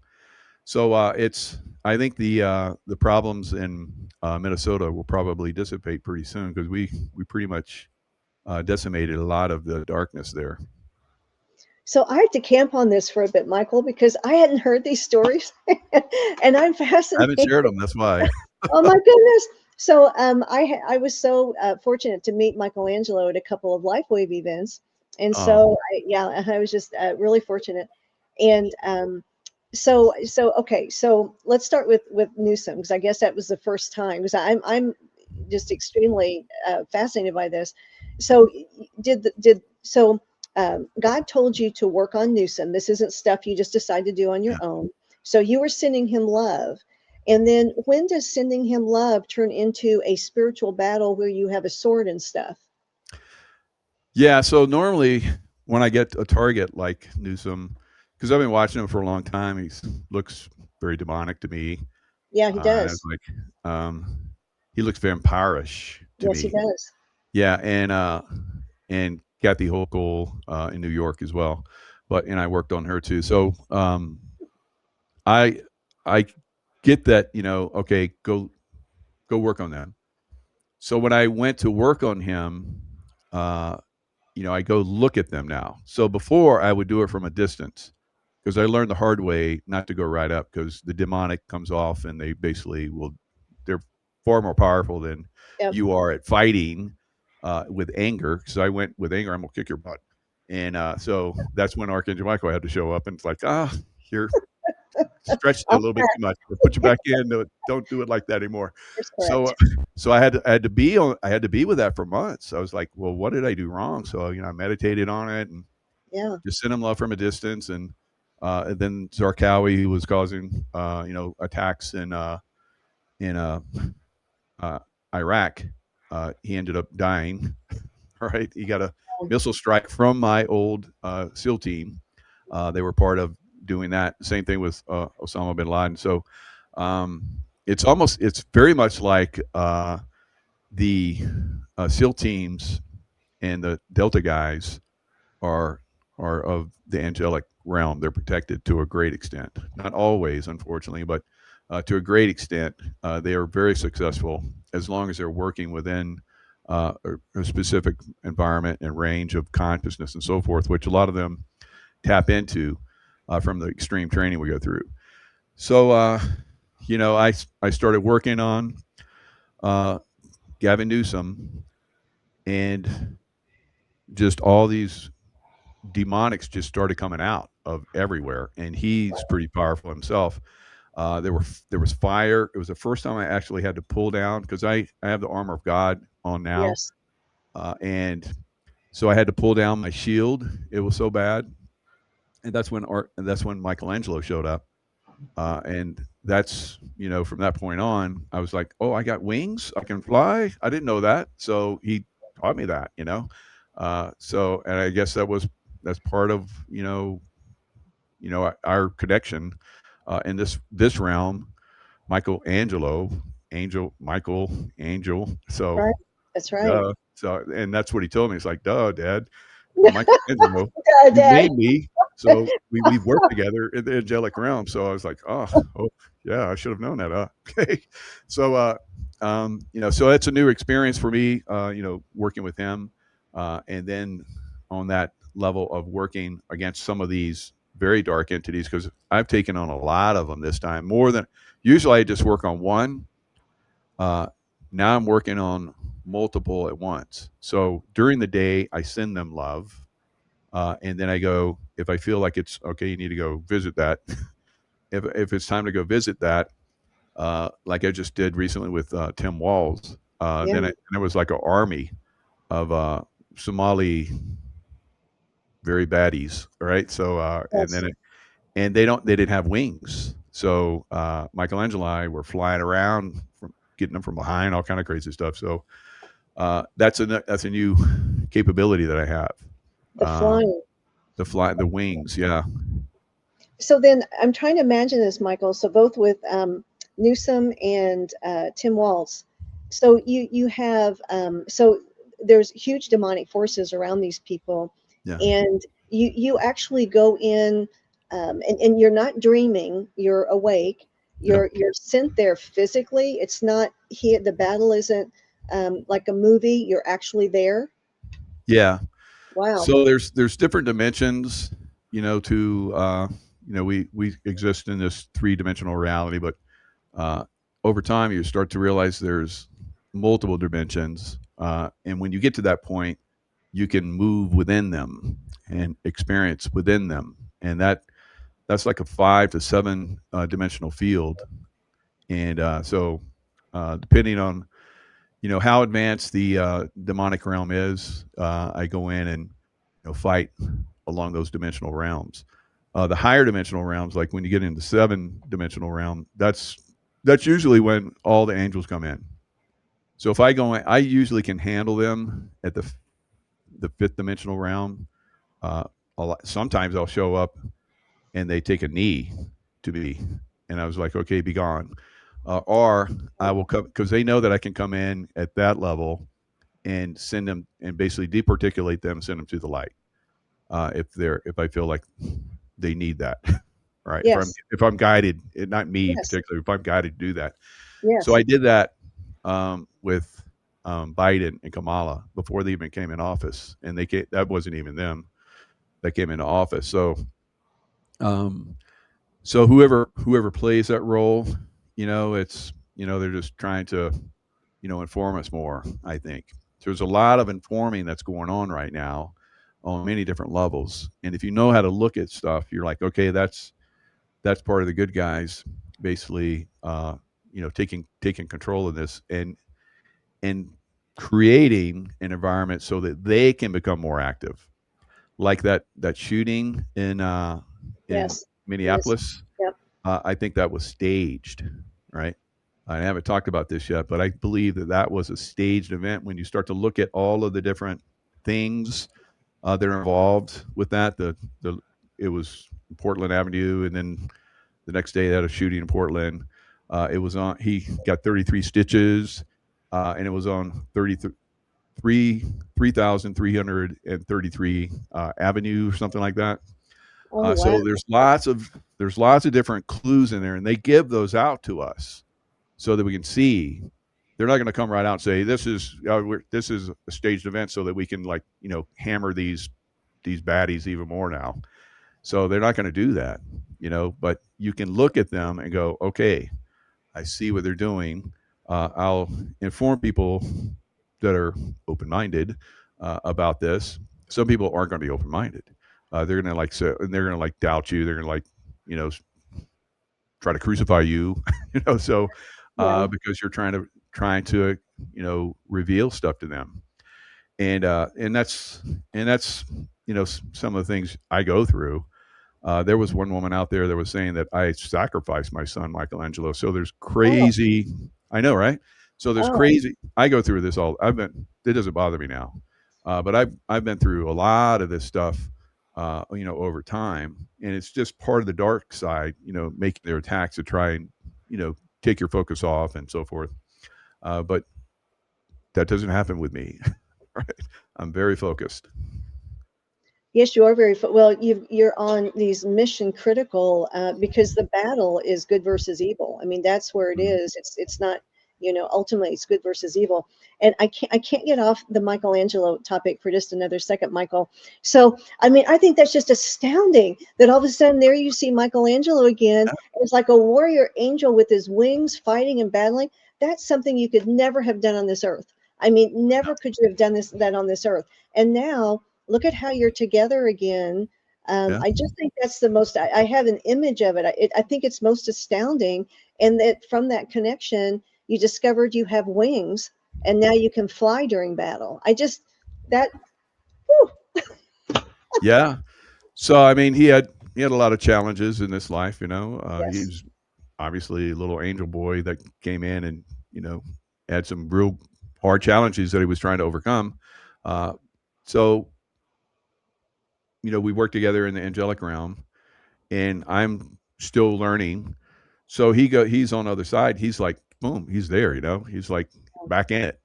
Speaker 3: So I think the problems in Minnesota will probably dissipate pretty soon because we pretty much decimated a lot of the darkness there.
Speaker 2: So I had to camp on this for a bit, Michael, because I hadn't heard these stories, and I'm
Speaker 3: I haven't
Speaker 2: fascinated.
Speaker 3: shared them. That's why.
Speaker 2: Oh my goodness! So I was so fortunate to meet Michelangelo at a couple of LifeWave events, and
Speaker 3: Oh,
Speaker 2: so I was just really fortunate. And so okay, so let's start with Newsom because I guess that was the first time because I'm just extremely fascinated by this. So God told you to work on Newsom. This isn't stuff you just decide to do on your
Speaker 3: yeah.
Speaker 2: own. So you were sending him love. And then when does sending him love turn into a spiritual battle where you have a sword and stuff?
Speaker 3: Yeah. So normally when I get a target like Newsom, because I've been watching him for a long time, he looks very demonic to me.
Speaker 2: Yeah, he
Speaker 3: I was
Speaker 2: does.
Speaker 3: like, he looks vampirish. to
Speaker 2: Yes, he
Speaker 3: me.
Speaker 2: does.
Speaker 3: Yeah, and Kathy Hochul in New York as well. And I worked on her too. So I I get that, okay, go work on that. So when I went to work on him, uh, I go look at them now. So before I would do it from a distance because I learned the hard way not to go right up because the demonic comes off and they basically they're far more powerful than
Speaker 2: Yep.
Speaker 3: you are at fighting with anger. Because I went with anger, I'm gonna kick your butt. And so that's when Archangel Michael had to show up and it's like, here, stretched it a
Speaker 2: Off
Speaker 3: little bit
Speaker 2: track.
Speaker 3: too much. We'll put you back in. No, don't do it like that anymore.
Speaker 2: That's
Speaker 3: So,
Speaker 2: correct.
Speaker 3: so I had to be on. I had to be with that for months. I was like, well, what did I do wrong? So I meditated on it and
Speaker 2: Yeah.
Speaker 3: just sent him love from a distance. And then Zarqawi, who was causing attacks in uh, Iraq, he ended up dying. Right, he got a missile strike from my old SEAL team. They were part of doing that. Same thing with Osama bin Laden. So it's very much like the SEAL teams and the Delta guys are are of the angelic realm. They're protected to a great extent, not always, unfortunately, but to a great extent, they are very successful as long as they're working within a specific environment and range of consciousness and so forth, which a lot of them tap into from the extreme training we go through. So, I started working on uh, Gavin Newsom, and just all these demonics just started coming out of everywhere, and he's pretty powerful himself. There was fire. It was the first time I actually had to pull down because I have the armor of God on now,
Speaker 2: Yes.
Speaker 3: and so I had to pull down my shield. It was so bad, and that's when Michelangelo showed up. And that's, from that point on, I was like, oh, I got wings. I can fly. I didn't know that. So he taught me that. And I guess that's part of, our connection in this realm. Michael, Angel. So,
Speaker 2: Right. That's right.
Speaker 3: duh. So, and that's what he told me. It's like, duh, Dad. Michelangelo, you
Speaker 2: Dad.
Speaker 3: made me. So we've worked together in the angelic realm. So I was like, oh yeah, I should have known that. Okay. So, so it's a new experience for me, working with him. And then on that level of working against some of these very dark entities, because I've taken on a lot of them this time, more than usually I just work on one. Uh, Now I'm working on multiple at once. So during the day, I send them love. And then I go, if I feel like it's okay, you need to go visit that. If it's time to go visit that, like I just did recently with Tim Walls,
Speaker 2: Yeah.
Speaker 3: then it was like an army of Somali very baddies, right? So
Speaker 2: Yes.
Speaker 3: and they didn't have wings. So Michelangelo and I were flying around, from getting them from behind, all kind of crazy stuff. So that's a new capability that I have.
Speaker 2: The flying.
Speaker 3: The wings, yeah.
Speaker 2: So then I'm trying to imagine this, Michael. So both with Newsom and Tim Walz. So you have so there's huge demonic forces around these people,
Speaker 3: Yeah.
Speaker 2: and you actually go in, and you're not dreaming. You're awake.
Speaker 3: Yep.
Speaker 2: You're sent there physically. It's not here. The battle isn't like a movie. You're actually there.
Speaker 3: Yeah.
Speaker 2: Wow.
Speaker 3: So there's different dimensions, to we exist in this three-dimensional reality, but over time you start to realize there's multiple dimensions, and when you get to that point, you can move within them and experience within them, and that's like a 5 to 7 dimensional field, and depending on how advanced the demonic realm is, I go in and fight along those dimensional realms. The higher dimensional realms, like when you get into 7 dimensional realm, that's usually when all the angels come in. So if I go in, I usually can handle them at the fifth dimensional realm. Uh, Sometimes I'll show up and they take a knee to me, and I was like, okay, be gone. Or I will come because they know that I can come in at that level and send them and basically departiculate them, send them to the light. If I feel like they need that, right?
Speaker 2: Yes.
Speaker 3: If I'm guided, not me
Speaker 2: Yes.
Speaker 3: particularly, if I'm guided to do that. So
Speaker 2: Yes.
Speaker 3: I did that with Biden and Kamala before they even came in office, and that wasn't even them that came into office. Um, so whoever plays that role, it's they're just trying to inform us more. I think there's a lot of informing that's going on right now on many different levels, and if you know how to look at stuff, you're like, okay, that's part of the good guys, basically, taking control of this and creating an environment so that they can become more active, like that shooting in
Speaker 2: Yes. Yes.
Speaker 3: Minneapolis.
Speaker 2: Yep.
Speaker 3: I think that was staged, right? I haven't talked about this yet, but I believe that was a staged event. When you start to look at all of the different things that are involved with that, it was Portland Avenue, and then the next day they had a shooting in Portland. It was on. He got 33 stitches, and it was on 3,333 Avenue or something like that.
Speaker 2: Oh, wow.
Speaker 3: So there's lots of different clues in there, and they give those out to us so that we can see. They're not going to come right out and say this is a staged event so that we can hammer these baddies even more now. So they're not going to do that, but you can look at them and go, okay, I see what they're doing. I'll inform people that are open-minded about this. Some people aren't going to be open-minded. They're going to they're going to doubt you. They're going to you know, try to crucify you, So
Speaker 2: Yeah.
Speaker 3: because you're trying to reveal stuff to them, and that's some of the things I go through. There was one woman out there that was saying that I sacrificed my son Michelangelo. So there's
Speaker 2: Oh.
Speaker 3: crazy. I know, right? So there's
Speaker 2: Oh.
Speaker 3: crazy. I go through this all. It doesn't bother me now, but I've been through a lot of this stuff, over time, and it's just part of the dark side. Making their attacks to try and take your focus off and so forth. But that doesn't happen with me. Right? I'm very focused.
Speaker 2: Yes, you are well. You're on these mission critical because the battle is good versus evil. I mean, that's where it
Speaker 3: Mhm.
Speaker 2: is. It's not, ultimately it's good versus evil. And I can't get off the Michelangelo topic for just another second, Michael. So I mean, I think that's just astounding that all of a sudden there you see Michelangelo again. It's like a warrior angel with his wings fighting and battling. That's something you could never have done on this earth. I mean, never could you have done that on this earth. And now look at how you're together again.
Speaker 3: Yeah.
Speaker 2: I just think that's the most, I have an image of it. I think it's most astounding. And that from that connection, you discovered you have wings and now you can fly during battle. That, whew,
Speaker 3: Yeah. So I mean, he had a lot of challenges in this life.
Speaker 2: yes.
Speaker 3: He's obviously a little angel boy that came in and had some real hard challenges that he was trying to overcome. Uh, so we work together in the angelic realm, and I'm still learning. So he's on the other side. He's like, boom, he's there. He's like back in it,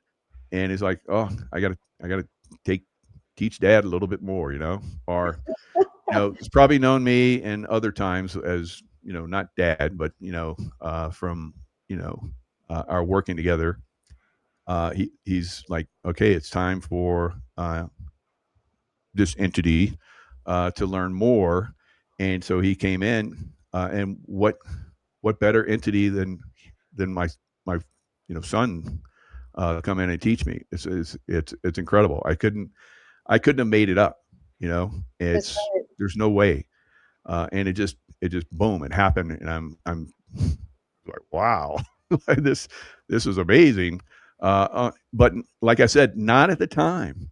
Speaker 3: and he's like, oh, I gotta take teach dad a little bit more. Or he's probably known me in other times as, not dad, but, from, our working together. He's like, okay, it's time for this entity to learn more. And so he came in, and what better entity than my son come in and teach me. It's incredible. I couldn't have made it up.
Speaker 2: That's
Speaker 3: It's
Speaker 2: right.
Speaker 3: there's no way. And it just boom, it happened, and I'm like, wow, this is amazing. But like I said, not at the time.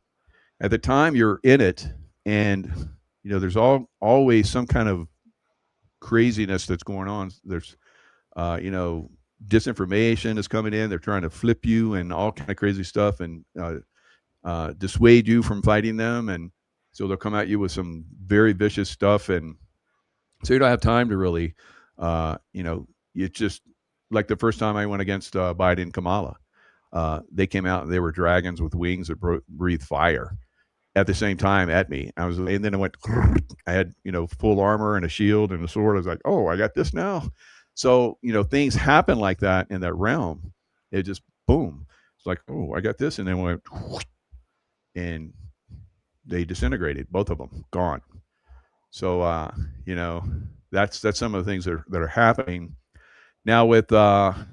Speaker 3: At the time, you're in it, and there's always some kind of craziness that's going on. There's disinformation is coming in. They're trying to flip you and all kind of crazy stuff, and dissuade you from fighting them, and so they'll come at you with some very vicious stuff, and so you don't have time to really, it's just like the first time I went against Biden and Kamala. They came out and they were dragons with wings that breathed fire at the same time at me. And then it went. I had full armor and a shield and a sword. I was like, oh, I got this now. So things happen like that in that realm. It just boom. It's like, oh, I got this, and then went, and they disintegrated, both of them, gone. So that's some of the things that are happening now with Gavin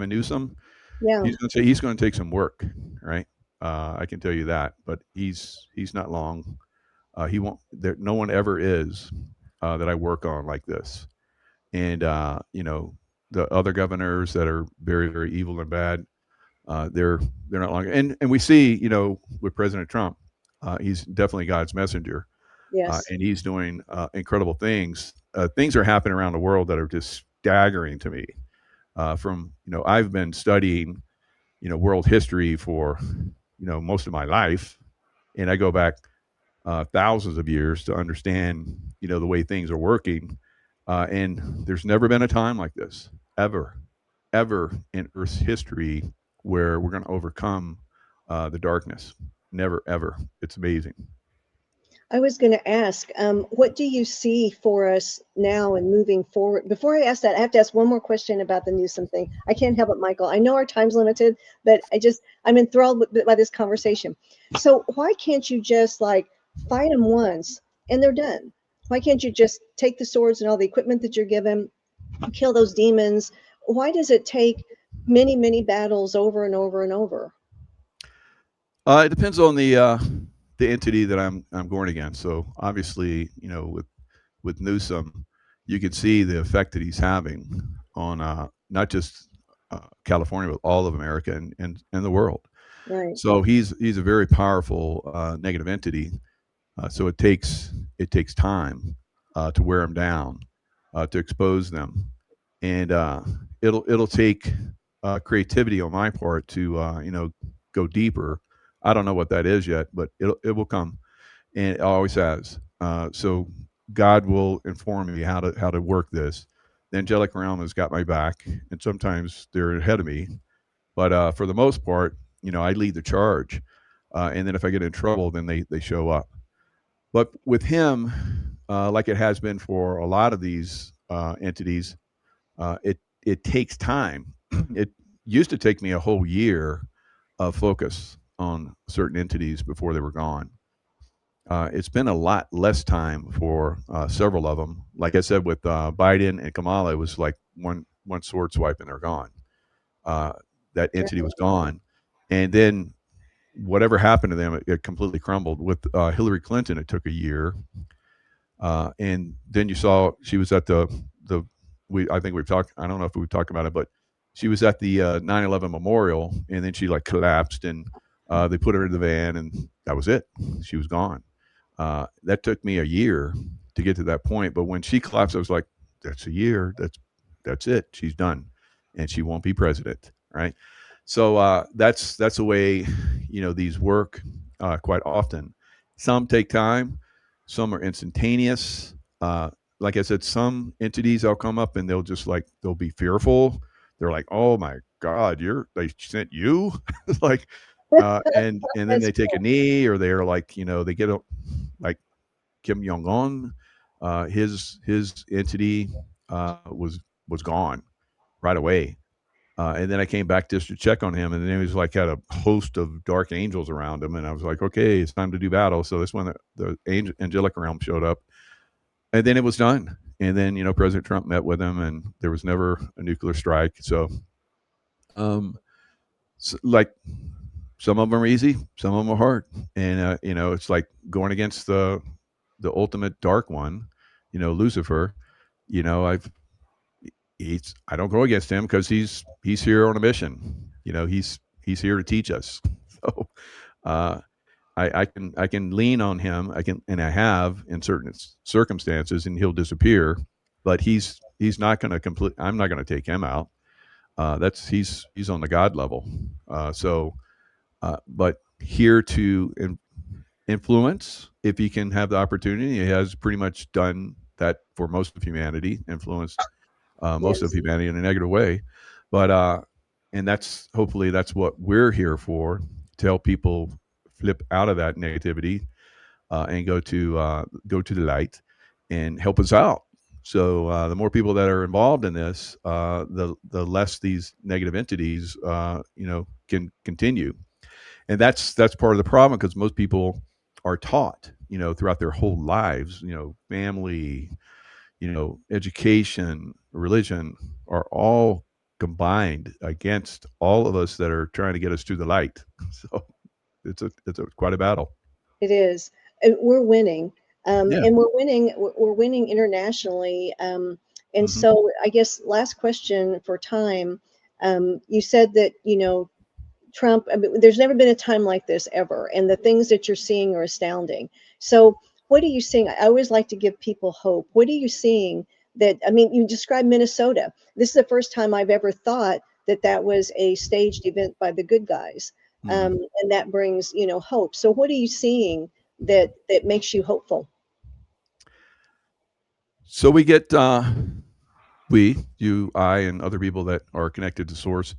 Speaker 3: Newsom.
Speaker 2: Yeah.
Speaker 3: He's going to take some work, right? I can tell you that, but he's not long. He won't. No one ever is that I work on like this, and the other governors that are very, very evil and bad. They're not long, and we see with President Trump, he's definitely God's messenger,
Speaker 2: Yes.
Speaker 3: and he's doing incredible things. Things are happening around the world that are just staggering to me. From I've been studying world history for most of my life, and I go back thousands of years to understand the way things are working, and there's never been a time like this ever in Earth's history where we're going to overcome the darkness. Never, ever. It's amazing.
Speaker 2: I was going to ask, what do you see for us now and moving forward? Before I ask that, I have to ask one more question about the Newsom thing. I can't help it, Michael. I know our time's limited, but I'm enthralled by this conversation. So why can't you just like fight them once and they're done? Why can't you just take the swords and all the equipment that you're given, kill those demons? Why does it take many, many battles over and over and over?
Speaker 3: It depends on the entity that I'm going against. So obviously, with Newsom, you can see the effect that he's having on not just California, but all of America and the world.
Speaker 2: Right.
Speaker 3: So he's a very powerful negative entity. So it takes time to wear them down, to expose them, and it'll take creativity on my part to go deeper. I don't know what that is yet, but it will come, and it always has. So God will inform me how to work this. The angelic realm has got my back, and sometimes they're ahead of me, but for the most part, I lead the charge, and then if I get in trouble, then they show up. But with him, like it has been for a lot of these entities, it takes time. It used to take me a whole year of focus on certain entities before they were gone. It's been a lot less time for several of them. Like I said, with Biden and Kamala, it was like one sword swipe and they're gone. That entity was gone, and then whatever happened to them, it completely crumbled. With Hillary Clinton, it took a year, and then you saw she was at the I think we've talked. I don't know if we've talked about it, but she was at the 9/11 memorial, and then she like collapsed, and they put her in the van, and that was it. She was gone. That took me a year to get to that point, but when she collapsed, I was like, "That's a year. That's it. She's done, and she won't be president." Right. So that's the way these work quite often. Some take time, some are instantaneous. Like I said, some entities will come up and they'll be fearful. They're like, "Oh my God, they sent you," like, and then they take a knee, or they're like, they get like Kim Jong Un, his entity was gone right away. And then I came back just to check on him, and then he was like had a host of dark angels around him, and I was like, okay, it's time to do battle. So that's when the angelic realm showed up, and then it was done. And then President Trump met with him, and there was never a nuclear strike. So, like some of them are easy, some of them are hard, and it's like going against the ultimate dark one, Lucifer. I've I don't go against him because he's here on a mission. He's here to teach us. So uh, I can lean on him. I have in certain circumstances, and he'll disappear. But he's not going to complete. I'm not going to take him out. That's he's on the God level. But here to influence, if he can have the opportunity, he has pretty much done that for most of humanity. Influenced most of
Speaker 2: Yes.
Speaker 3: humanity in a negative way. But and that's hopefully that's what we're here for, to help people flip out of that negativity and go to the light and help us out. So the more people that are involved in this, the less these negative entities, can continue. And that's part of the problem, because most people are taught, throughout their whole lives, family, education, religion, are all combined against all of us that are trying to get us to the light. So it's quite a battle.
Speaker 2: It is. And we're winning.
Speaker 3: Yeah.
Speaker 2: And we're winning internationally. And
Speaker 3: Hmm.
Speaker 2: so I guess last question for time. You said that, Trump, I mean, there's never been a time like this ever. And the things that you're seeing are astounding. So what are you seeing? I always like to give people hope. What are you seeing that, I mean, you described Minnesota. This is the first time I've ever thought that that was a staged event by the good guys.
Speaker 3: Hmm.
Speaker 2: And that brings, hope. So what are you seeing that makes you hopeful?
Speaker 3: So we get you, I, and other people that are connected to Source,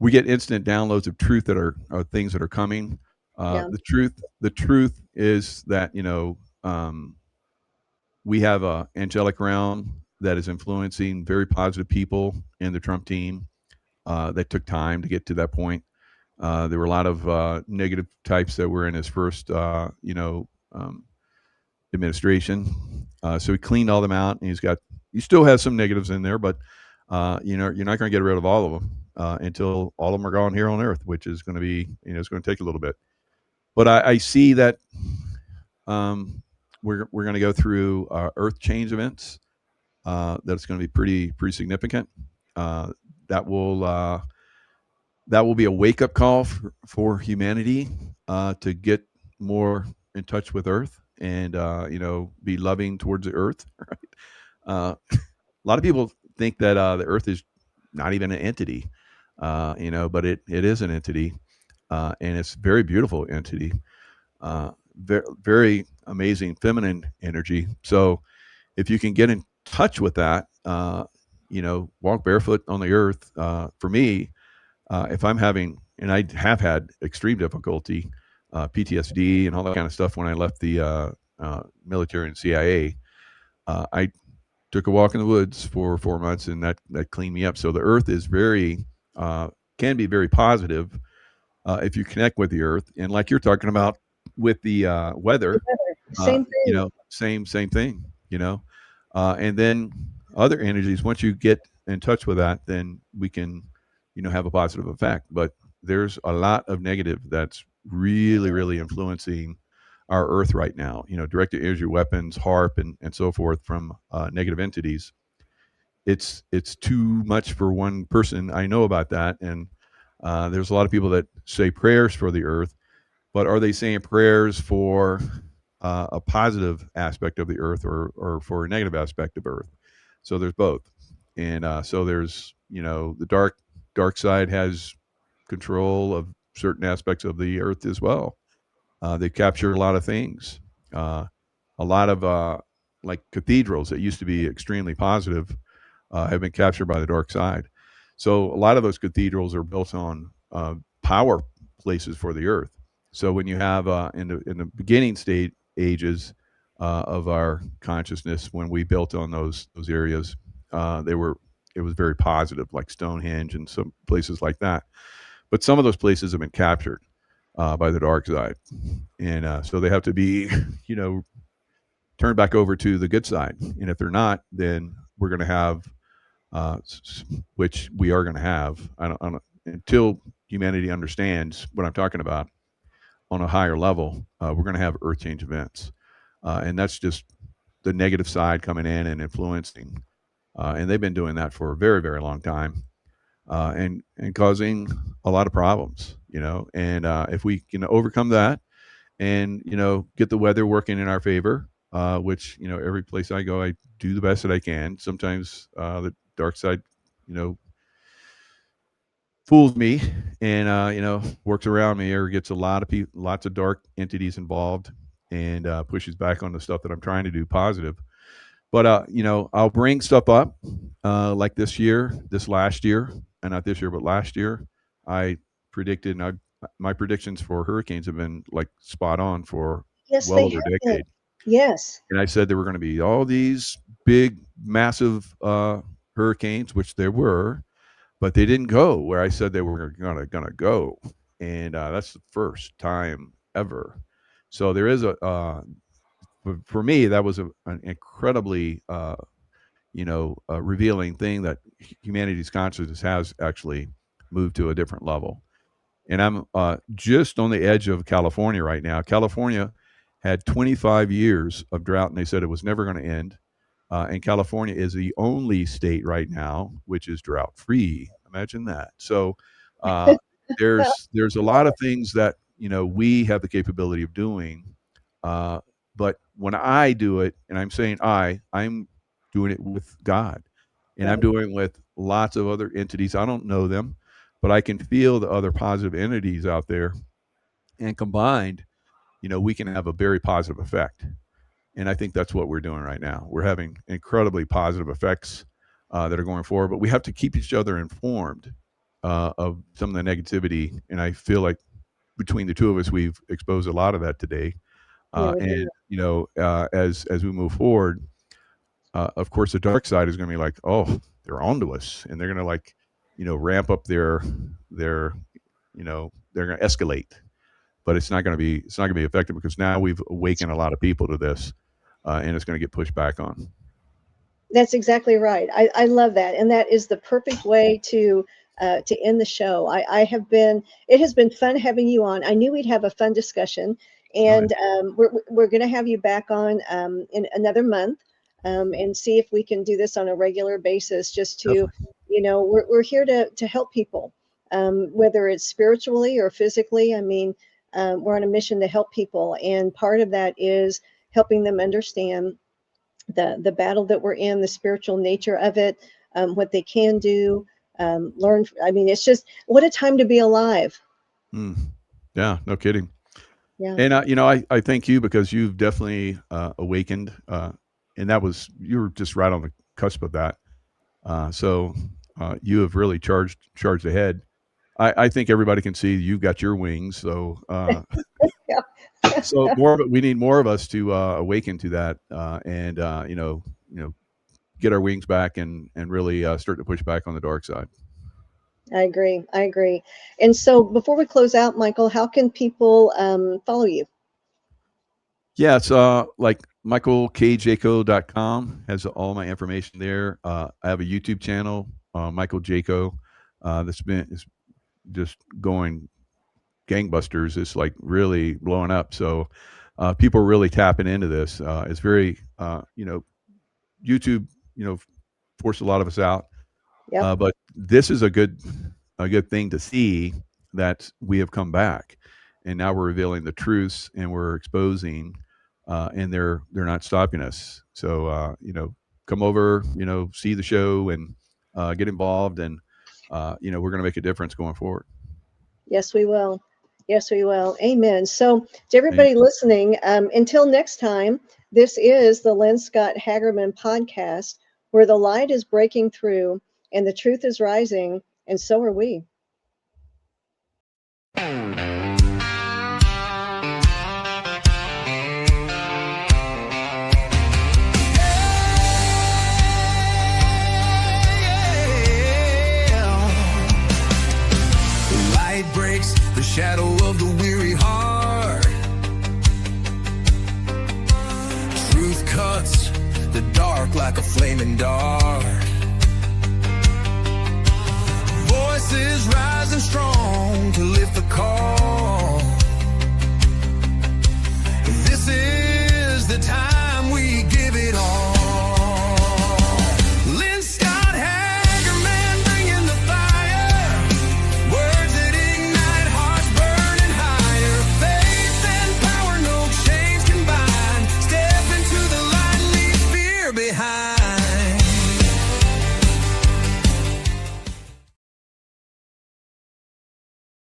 Speaker 3: we get instant downloads of truth that are things that are coming.
Speaker 2: Yeah.
Speaker 3: The truth is that we have a angelic realm that is influencing very positive people in the Trump team. That took time to get to that point. There were a lot of negative types that were in his first, administration. So he cleaned all them out, and he still has some negatives in there, but you're not going to get rid of all of them until all of them are gone here on Earth, which is going to be, it's going to take a little bit. But I see that um, we're going to go through Earth change events. That's going to be pretty significant. Uh, that will uh, that will be a wake up call for humanity to get more in touch with Earth, and be loving towards the Earth. Right? A lot of people think that the Earth is not even an entity, but it is an entity, and it's a very beautiful entity, very amazing feminine energy. So if you can get in touch with that, walk barefoot on the Earth. For me, if I'm having, and I have had extreme difficulty, PTSD and all that kind of stuff when I left the military and CIA, I took a walk in the woods for 4 months, and that cleaned me up. So the Earth is uh, can be very positive if you connect with the Earth, and like you're talking about with the weather,
Speaker 2: Same thing.
Speaker 3: same thing, and then other energies. Once you get in touch with that, then we can, have a positive effect. But there's a lot of negative that's really influencing our Earth right now. Directed energy weapons, HARP, and so forth from negative entities. It's too much for one person. I know about that, and there's a lot of people that say prayers for the Earth, but are they saying prayers for a positive aspect of the Earth, or for a negative aspect of Earth? So there's both, and so there's, the dark side has control of certain aspects of the Earth as well. They capture a lot of things, a lot of like cathedrals that used to be extremely positive have been captured by the dark side. So a lot of those cathedrals are built on power places for the earth. So when you have in the beginning state ages of our consciousness, when we built on those areas, they were it was very positive, like Stonehenge and some places like that. But some of those places have been captured by the dark side, and so they have to be, you know, turned back over to the good side. And if they're not, then we're going to have which we are going to have. I don't, until humanity understands what I'm talking about on a higher level, we're going to have earth change events, and that's just the negative side coming in and influencing. And they've been doing that for a very long time, and causing a lot of problems. And if we can overcome that, and get the weather working in our favor, which every place I go, I do the best that I can. Sometimes the dark side, you know, fools me, and works around me, or gets a lot of people, lots of dark entities involved, and pushes back on the stuff that I'm trying to do positive. But I'll bring stuff up like this last year. not this year, but last year, I predicted, and my predictions for hurricanes have been like spot on for
Speaker 2: Yes,
Speaker 3: well
Speaker 2: they
Speaker 3: over a
Speaker 2: have been.
Speaker 3: decade.
Speaker 2: Yes.
Speaker 3: And I said there were going to be all these big, massive hurricanes, which there were, but they didn't go where I said they were gonna go, and that's the first time ever. So there is for me, that was an incredibly revealing thing that humanity's consciousness has actually moved to a different level. And I'm just on the edge of California right now. California had 25 years of drought, and they said it was never going to end. And California is the only state right now which is drought free. Imagine that. So there's a lot of things that we have the capability of doing. But when I do it, and I'm saying I'm doing it with God, and I'm doing it with lots of other entities. I don't know them, but I can feel the other positive entities out there, and combined, we can have a very positive effect. And I think that's what we're doing right now. We're having incredibly positive effects that are going forward, but we have to keep each other informed of some of the negativity. And I feel like between the two of us, we've exposed a lot of that today.
Speaker 2: Yeah, we
Speaker 3: And
Speaker 2: do.
Speaker 3: as we move forward, of course, the dark side is going to be like, oh, they're onto us, and they're going to ramp up they're going to escalate. But it's not going to be effective because now we've awakened a lot of people to this, and it's going to get pushed back on.
Speaker 2: That's exactly right. I love that, and that is the perfect way to end the show. It has been fun having you on. I knew we'd have a fun discussion, and we're going to have you back on in another month, and see if we can do this on a regular basis. Just to, we're here to help people, whether it's spiritually or physically. I mean, we're on a mission to help people, and part of that is helping them understand the battle that we're in, the spiritual nature of it, what they can do, learn. I mean, it's just, what a time to be alive.
Speaker 3: Yeah, no kidding.
Speaker 2: Yeah.
Speaker 3: And I thank you because you've definitely awakened, and you were just right on the cusp of that. So you have really charged ahead. I think everybody can see you've got your wings. So so we need more of us to awaken to that, and get our wings back and really start to push back on the dark side.
Speaker 2: I agree. And so before we close out, Michael, how can people follow you?
Speaker 3: Yeah, it's like michaelkjaco.com has all my information there. I have a YouTube channel, Michael Jaco, it's just going gangbusters. It's like really blowing up. So people are really tapping into this. It's very, YouTube, forced a lot of us out.
Speaker 2: Yep.
Speaker 3: But this is a good thing to see that we have come back, and now we're revealing the truths, and we're exposing, and they're not stopping us. So come over, see the show, and get involved, and we're going to make a difference going forward.
Speaker 2: Yes, we will. Amen. So to everybody listening, until next time, this is the Lynne Scott Haggerman podcast, where the light is breaking through and the truth is rising, and so are we.
Speaker 1: Light breaks the shadow of the weary heart. Truth cuts the dark like a flaming dart. Voices rising strong to lift the call. This is the time.